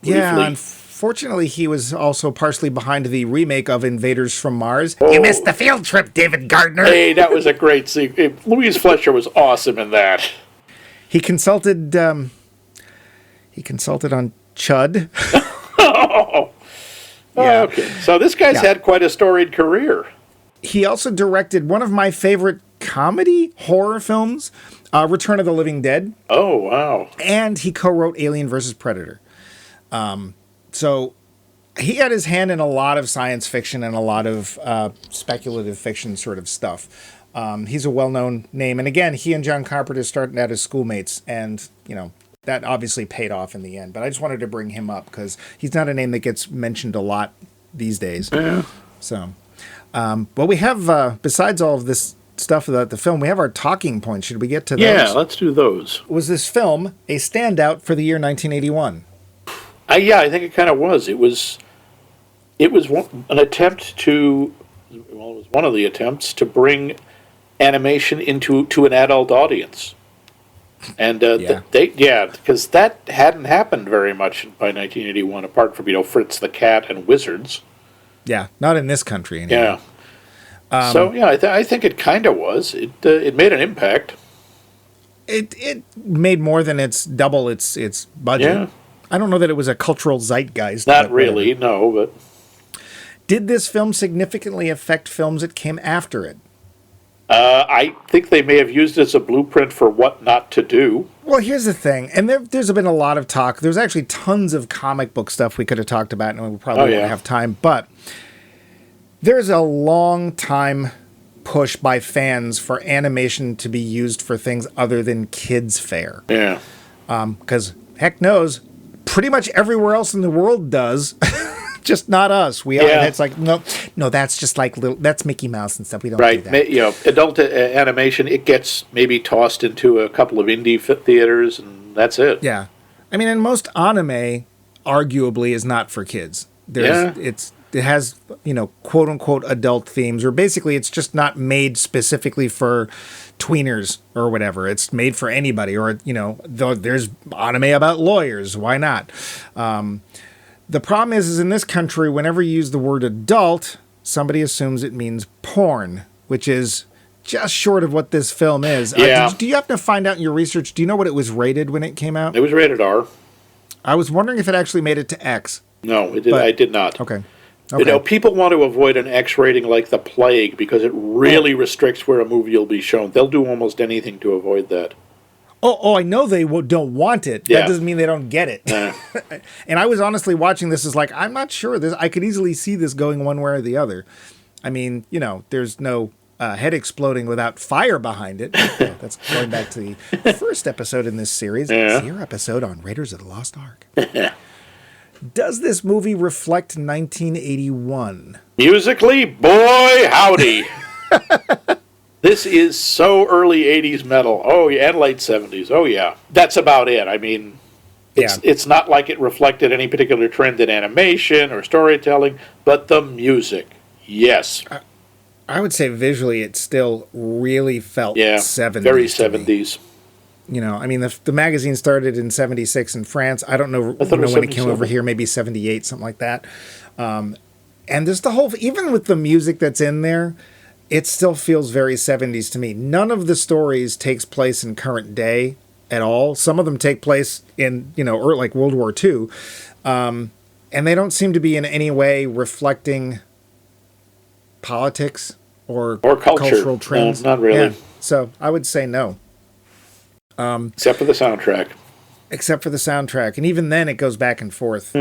Briefly. Yeah, unfortunately, he was also partially behind the remake of Invaders from Mars. Oh. You missed the field trip, David Gardner. Hey, that was a great scene. Louise Fletcher was awesome in that. He consulted on Chud. Oh. Yeah. Okay. So this guy's had quite a storied career. He also directed one of my favorite comedy horror films, Return of the Living Dead. Oh, wow. And he co-wrote Alien vs. Predator. So he had his hand in a lot of science fiction and a lot of speculative fiction sort of stuff. He's a well-known name. And again, he and John Carpenter started out as schoolmates, and, that obviously paid off in the end. But I just wanted to bring him up because he's not a name that gets mentioned a lot these days. Yeah. So, well, we have, besides all of this stuff about the film, we have our talking points. Should we get to those? Yeah, let's do those. Was this film a standout for the year 1981? Yeah, I think it kind of was. It was an attempt to, it was one of the attempts to bring animation to an adult audience. And because that hadn't happened very much by 1981, apart from Fritz the Cat and Wizards. Yeah, not in this country anyway. Yeah. I think it kind of was. It made an impact. It made more than double its budget. Yeah. I don't know that it was a cultural zeitgeist. Not really, no. But did this film significantly affect films that came after it? I think they may have used it as a blueprint for what not to do. Well, here's the thing, and there's been a lot of talk. There's actually tons of comic book stuff we could have talked about, and we probably won't have time. But there's a long time push by fans for animation to be used for things other than kids' fare. Yeah. Because heck knows, pretty much everywhere else in the world does. Just not us. It's like no. That's just like that's Mickey Mouse and stuff. We don't do that. Adult animation. It gets maybe tossed into a couple of indie theaters, and that's it. Yeah, I mean, and most anime, arguably, is not for kids. It has quote unquote adult themes, or basically it's just not made specifically for tweeners or whatever. It's made for anybody, or there's anime about lawyers. Why not? The problem is in this country, whenever you use the word adult, somebody assumes it means porn, which is just short of what this film is. Yeah. Do you have to find out in your research? Do you know what it was rated when it came out? It was rated R. I was wondering if it actually made it to X. No, it did. I did not. Okay. People want to avoid an X rating like the plague because it really restricts where a movie will be shown. They'll do almost anything to avoid that. Oh, I know they don't want it. Yeah. That doesn't mean they don't get it. And I was honestly watching this as like, I'm not sure. I could easily see this going one way or the other. I mean, there's no head exploding without fire behind it. That's going back to the first episode in this series. Yeah. It's your episode on Raiders of the Lost Ark. Does this movie reflect 1981? Musically, boy, howdy. This is so early 80s metal. Oh, yeah, and late 70s. Oh, yeah. That's about it. I mean, it's not like it reflected any particular trend in animation or storytelling, but the music, yes. I would say visually it still really felt 70s. Very 70s. I mean, the magazine started in 76 in France. I don't know, I thought it was when it came 77. over here, maybe 78, something like that. And there's the whole, even with the music that's in there, it still feels very 70s to me. None of the stories takes place in current day at all. Some of them take place in, or like World War II. And they don't seem to be in any way reflecting politics or culture. cultural trends. No, not really. Yeah. So I would say no. Except for the soundtrack. And even then it goes back and forth.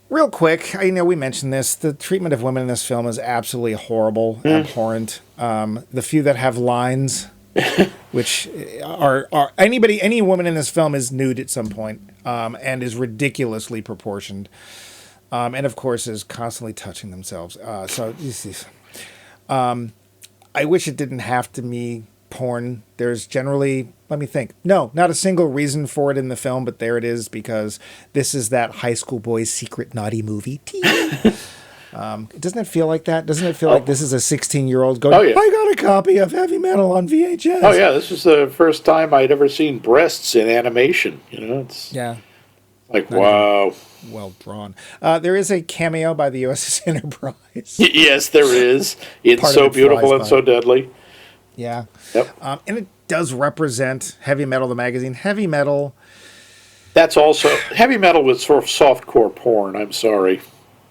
Real quick, we mentioned this. The treatment of women in this film is absolutely horrible, abhorrent. The few that have lines, which are any woman in this film is nude at some point, and is ridiculously proportioned, and of course is constantly touching themselves. I wish it didn't have to be porn. There's generally, let me think. No, not a single reason for it in the film, but there it is, because this is that high school boy's secret naughty movie. Doesn't it feel like that? Doesn't it feel like this is a 16-year-old going, I got a copy of Heavy Metal on VHS? Oh, yeah, this was the first time I'd ever seen breasts in animation. It's like, wow. Well drawn. There is a cameo by the USS Enterprise. Yes, there is. It's so beautiful and so deadly. Yeah. Yep. And it does represent Heavy Metal, the magazine. Heavy Metal. That's also, Heavy Metal was sort of softcore porn, I'm sorry.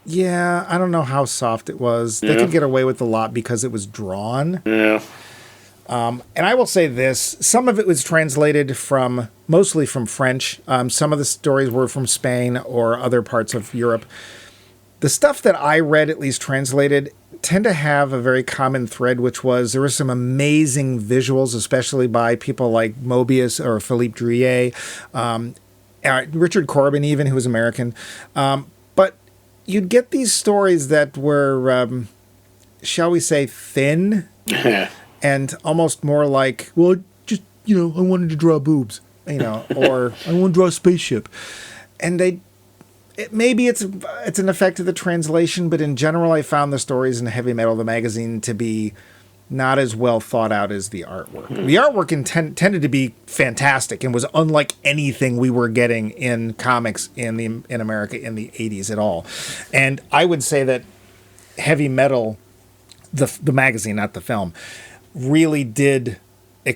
Yeah, I don't know how soft it was. They could get away with a lot because it was drawn. Yeah. And I will say this, some of it was translated mostly from French. Some of the stories were from Spain or other parts of Europe. The stuff that I read, at least translated, tend to have a very common thread, which was there were some amazing visuals, especially by people like Mobius or Philippe Drouillet, Richard Corbin even, who was American. But you'd get these stories that were, shall we say, thin and almost more like, well, just, I wanted to draw boobs, or I want to draw a spaceship. And maybe it's an effect of the translation, but in general, I found the stories in Heavy Metal, the magazine, to be not as well thought out as the artwork. The artwork tended to be fantastic and was unlike anything we were getting in comics in America in the 80s at all. And I would say that Heavy Metal, the magazine, not the film, really did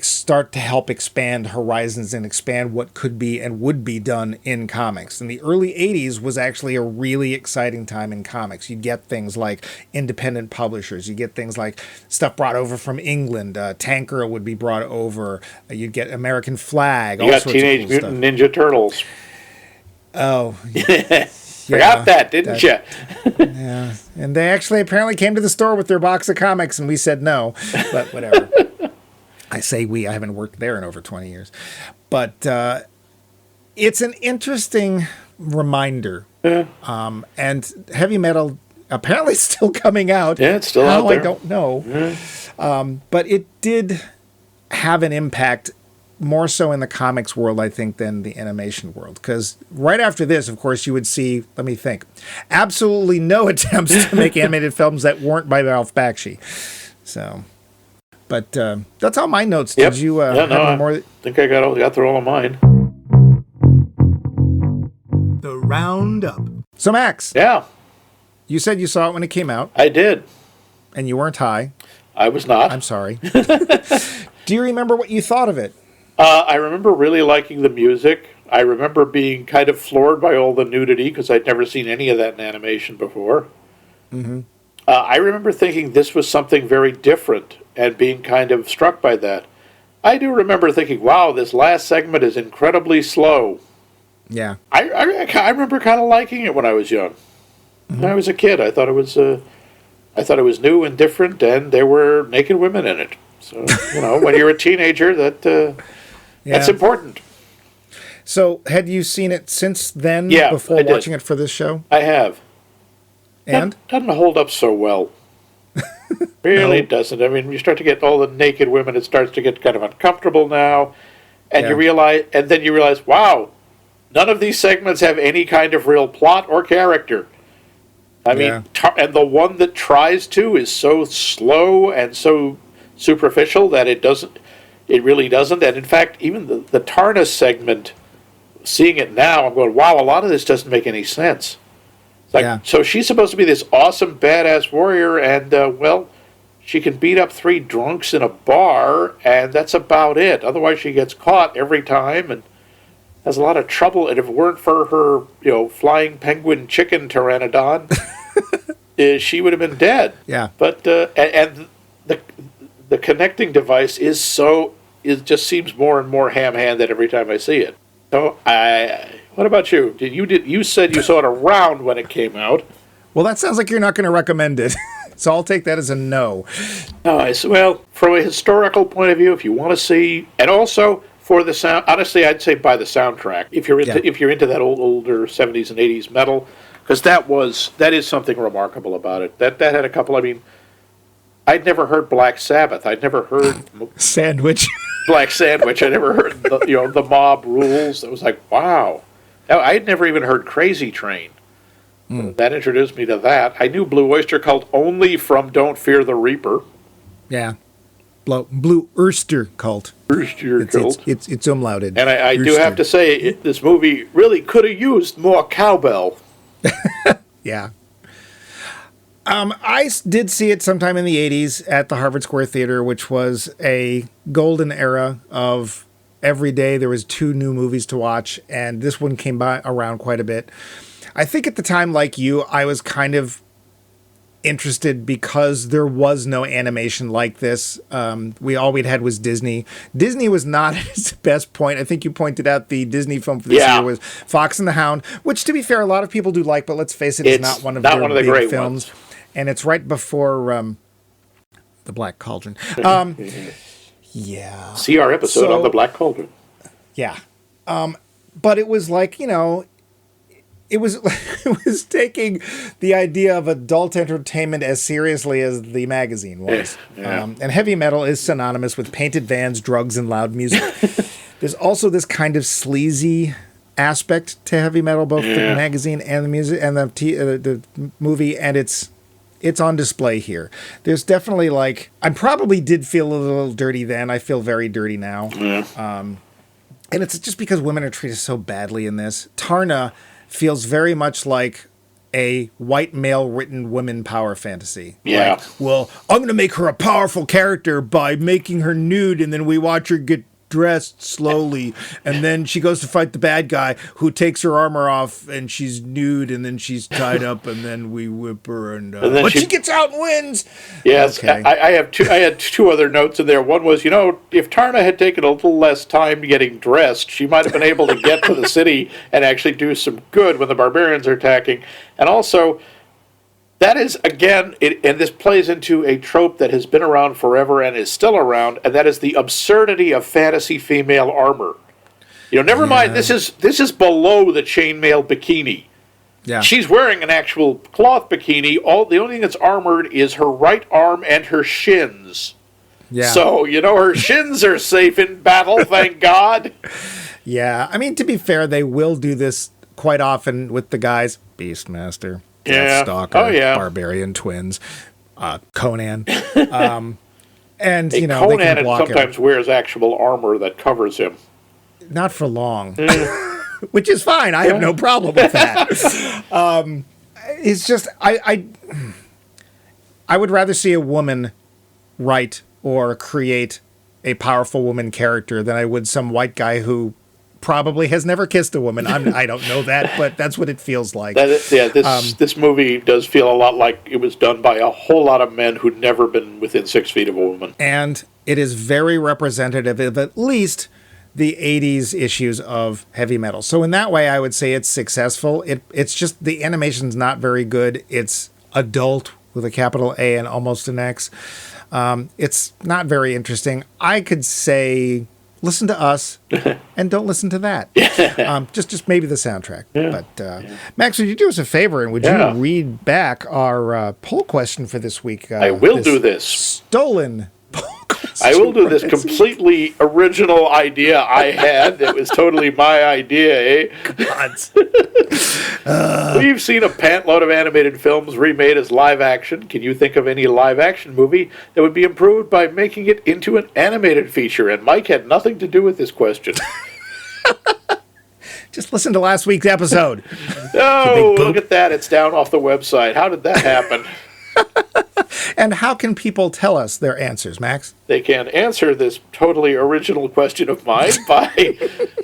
start to help expand horizons and expand what could be and would be done in comics. And the early 80s was actually a really exciting time in comics. You'd get things like independent publishers. You get things like stuff brought over from England. Tanker would be brought over. You'd get American Flag. You got Teenage Mutant Ninja Turtles. Oh, Forgot that, didn't you? Yeah. And they actually apparently came to the store with their box of comics, and we said no. But whatever. I say we. I haven't worked there in over 20 years. But it's an interesting reminder. And Heavy Metal apparently still coming out. Yeah, it's still out there. I don't know. But it did have an impact more so in the comics world, I think, than the animation world. Because right after this, of course, you would see, let me think, absolutely no attempts to make animated films that weren't by Ralph Bakshi. So... But that's all my notes. Yep. Did you have any more? I think I got through all of mine. The Roundup. So, Max. Yeah. You said you saw it when it came out. I did. And you weren't high. I was not. I'm sorry. Do you remember what you thought of it? I remember really liking the music. I remember being kind of floored by all the nudity because I'd never seen any of that in animation before. Mm-hmm. I remember thinking this was something very different and being kind of struck by that. I do remember thinking, wow, this last segment is incredibly slow. Yeah. I remember kind of liking it when I was young. Mm-hmm. When I was a kid, I thought it was new and different, and there were naked women in it. So, when you're a teenager, that's important. So, had you seen it since then, before watching it for this show? I have. And? Doesn't hold up so well. Really doesn't. I mean, when you start to get all the naked women, it starts to get kind of uncomfortable now. And then you realize, wow, none of these segments have any kind of real plot or character. I mean, and the one that tries to is so slow and so superficial that it doesn't. It really doesn't. And in fact, even the Tarna segment, seeing it now, I'm going, wow, a lot of this doesn't make any sense. It's like, so she's supposed to be this awesome, badass warrior, and, well, she can beat up 3 drunks in a bar, and that's about it. Otherwise, she gets caught every time and has a lot of trouble. And if it weren't for her, flying penguin chicken pteranodon, she would have been dead. Yeah. But and the connecting device it just seems more and more ham-handed every time I see it. So what about you? You said you saw it around when it came out. Well, that sounds like you're not going to recommend it. So I'll take that as a no. Well, from a historical point of view, if you want to see, and also for the sound, honestly, I'd say buy the soundtrack if you're into that older 70s and 80s metal, because that is something remarkable about it. That had a couple. I mean, I'd never heard Black Sabbath. I'd never heard Sandwich. Black Sandwich. I never heard the Mob Rules. It was like, wow. I'd never even heard Crazy Train. That introduced me to that. I knew Blue Oyster Cult only from Don't Fear the Reaper. Yeah. Blue Oyster Cult. Oyster Cult. It's umlauted. And I do have to say, this movie really could have used more cowbell. Yeah. I did see it sometime in the 80s at the Harvard Square Theater, which was a golden era of every day there was 2 new movies to watch, and this one came around quite a bit. I think at the time, like you, I was kind of interested because there was no animation like this. All we'd had was Disney. Disney was not at its best point. I think you pointed out the Disney film for this year was Fox and the Hound, which, to be fair, a lot of people do like, but let's face it, it's not one of their big films. And it's right before The Black Cauldron. Yeah. See our episode on The Black Cauldron. Yeah. But it was like, it was taking the idea of adult entertainment as seriously as the magazine was. Yeah. And heavy metal is synonymous with painted vans, drugs, and loud music. There's also this kind of sleazy aspect to heavy metal, both the magazine and the music and the movie, and it's on display here. There's definitely I probably did feel a little dirty then. I feel very dirty now. Yeah. And it's just because women are treated so badly in this. Tarna feels very much like a white male written women power fantasy. Yeah. Well, I'm going to make her a powerful character by making her nude, and then we watch her get dressed slowly, and then she goes to fight the bad guy who takes her armor off, and she's nude, and then she's tied up, and then we whip her, but she gets out and wins. Yes, okay. I had 2 other notes in there. One was, if Tarna had taken a little less time getting dressed, she might have been able to get to the city and actually do some good when the barbarians are attacking. And also, that is, again, and this plays into a trope that has been around forever and is still around, and that is the absurdity of fantasy female armor. Never mind, this is below the chainmail bikini. Yeah. She's wearing an actual cloth bikini. The only thing that's armored is her right arm and her shins. Yeah. So, her shins are safe in battle, thank God. Yeah. I mean, to be fair, they will do this quite often with the guys. Beastmaster. Deathstalker, Barbarian Twins, Conan, and Conan sometimes wears actual armor that covers him. Not for long, which is fine. I have no problem with that. It's just I would rather see a woman write or create a powerful woman character than I would some white guy who probably has never kissed a woman. I don't know that, but that's what it feels like. This movie does feel a lot like it was done by a whole lot of men who'd never been within 6 feet of a woman. And it is very representative of at least the 80s issues of heavy metal. So in that way, I would say it's successful. It's just the animation's not very good. It's adult with a capital A and almost an X. It's not very interesting. I could say, listen to us and don't listen to that. Just maybe the soundtrack. Yeah. But Max, would you do us a favor and would you read back our poll question for this week? I will do this. Stolen poll I will do this completely original idea I had. It was totally my idea, We've seen a pantload of animated films remade as live action. Can you think of any live action movie that would be improved by making it into an animated feature? And Mike had nothing to do with this question. Just listen to last week's episode. Oh, look at that. It's down off the website. How did that happen? And how can people tell us their answers, Max? They can answer this totally original question of mine by,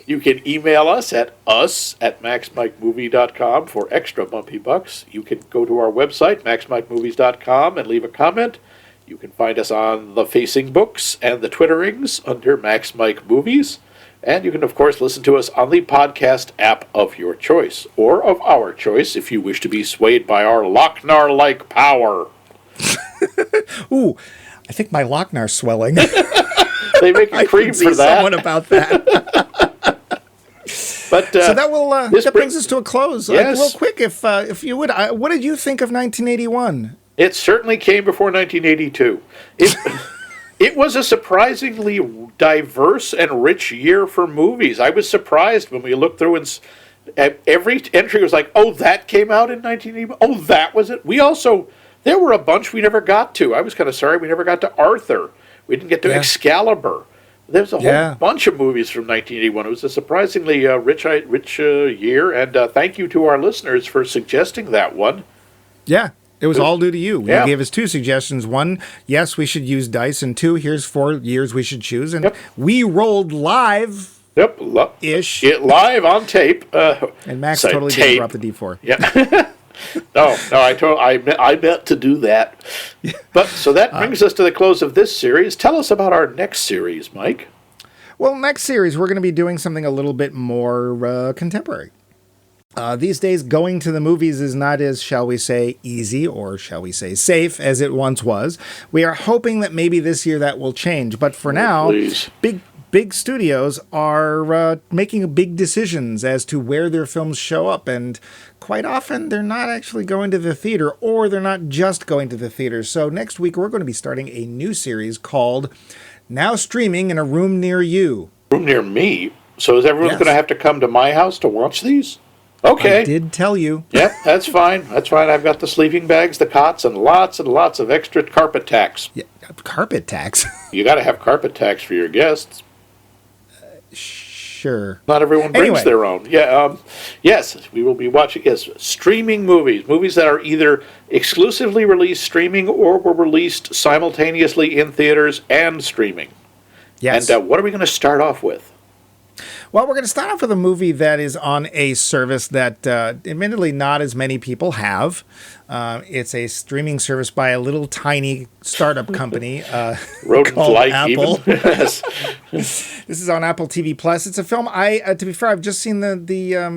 you can email us at maxmikemovie.com for extra bumpy bucks. You can go to our website, maxmikemovies.com, and leave a comment. You can find us on the Facing Books and the Twitterings under Max Mike Movies. And you can, of course, listen to us on the podcast app of your choice, or of our choice, if you wish to be swayed by our Lochnar-like power. Ooh, I think my Lochnar's swelling. They make a cream for that. Someone about that. But so that brings us to a close. Yes. Real quick, if you would, what did you think of 1981? It certainly came before 1982. It was a surprisingly diverse and rich year for movies. I was surprised when we looked through and every entry was like, oh, that came out in 1981? Oh, that was it? There were a bunch we never got to. I was kind of sorry we never got to Arthur. We didn't get to Excalibur. There was a whole bunch of movies from 1981. It was a surprisingly rich year, and thank you to our listeners for suggesting that one. Yeah. It was all due to you. You gave us two suggestions. One, yes, we should use dice. And two, here's 4 years we should choose. And we rolled live. Ish. Live on tape. And Max totally did drop the D4. Yeah. No, I meant to do that. But so that brings us to the close of this series. Tell us about our next series, Mike. Well, next series, we're going to be doing something a little bit more contemporary. These days, going to the movies is not as, shall we say, easy or shall we say safe as it once was. We are hoping that maybe this year that will change. But for now, big studios are making big decisions as to where their films show up. And quite often, they're not actually going to the theater, or they're not just going to the theater. So next week, we're going to be starting a new series called Now Streaming in a Room Near You. Room near me? So is everyone going to have to come to my house to watch these? Okay. I did tell you. Yep, that's fine. That's fine. I've got the sleeping bags, the cots, and lots of extra carpet tacks. Yeah, carpet tacks? You got to have carpet tacks for your guests. Sure. Not everyone brings their own. Yeah. Yes, we will be watching streaming movies that are either exclusively released streaming or were released simultaneously in theaters and streaming. Yes. And what are we going to start off with? Well, we're going to start off with a movie that is on a service that, admittedly, not as many people have. It's a streaming service by a little tiny startup company called Apple. Yes. This is on Apple TV Plus. It's a film. To be fair, I've just seen the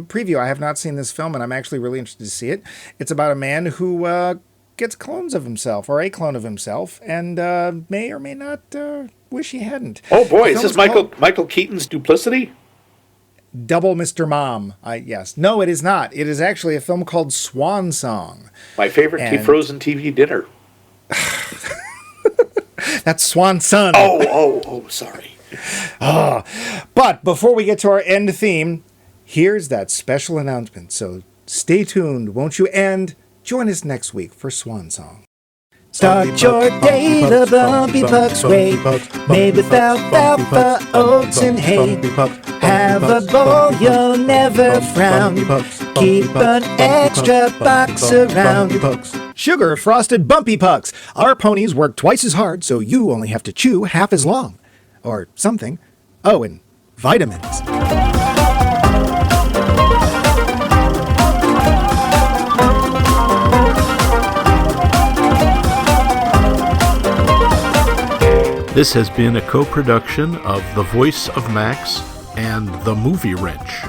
preview. I have not seen this film, and I'm actually really interested to see it. It's about a man who gets clones of himself, or a clone of himself, and may or may not wish he hadn't. Oh boy, is this Michael Keaton's Duplicity? Double Mr. Mom. Yes. No, it is not. It is actually a film called Swan Song. My favorite frozen TV dinner. That's Swan Son. Oh, sorry. But before we get to our end theme, here's that special announcement. So stay tuned, won't you? And join us next week for Swan Song. Start your day the bumpy pucks way, made without alpha, oats, and hay. Have a bowl, you'll never frown. Keep an extra box around. Sugar frosted bumpy pucks. Our ponies work twice as hard, so you only have to chew half as long. Or something. Oh, and vitamins. This has been a co-production of The Voice of Max and The Movie Wrench.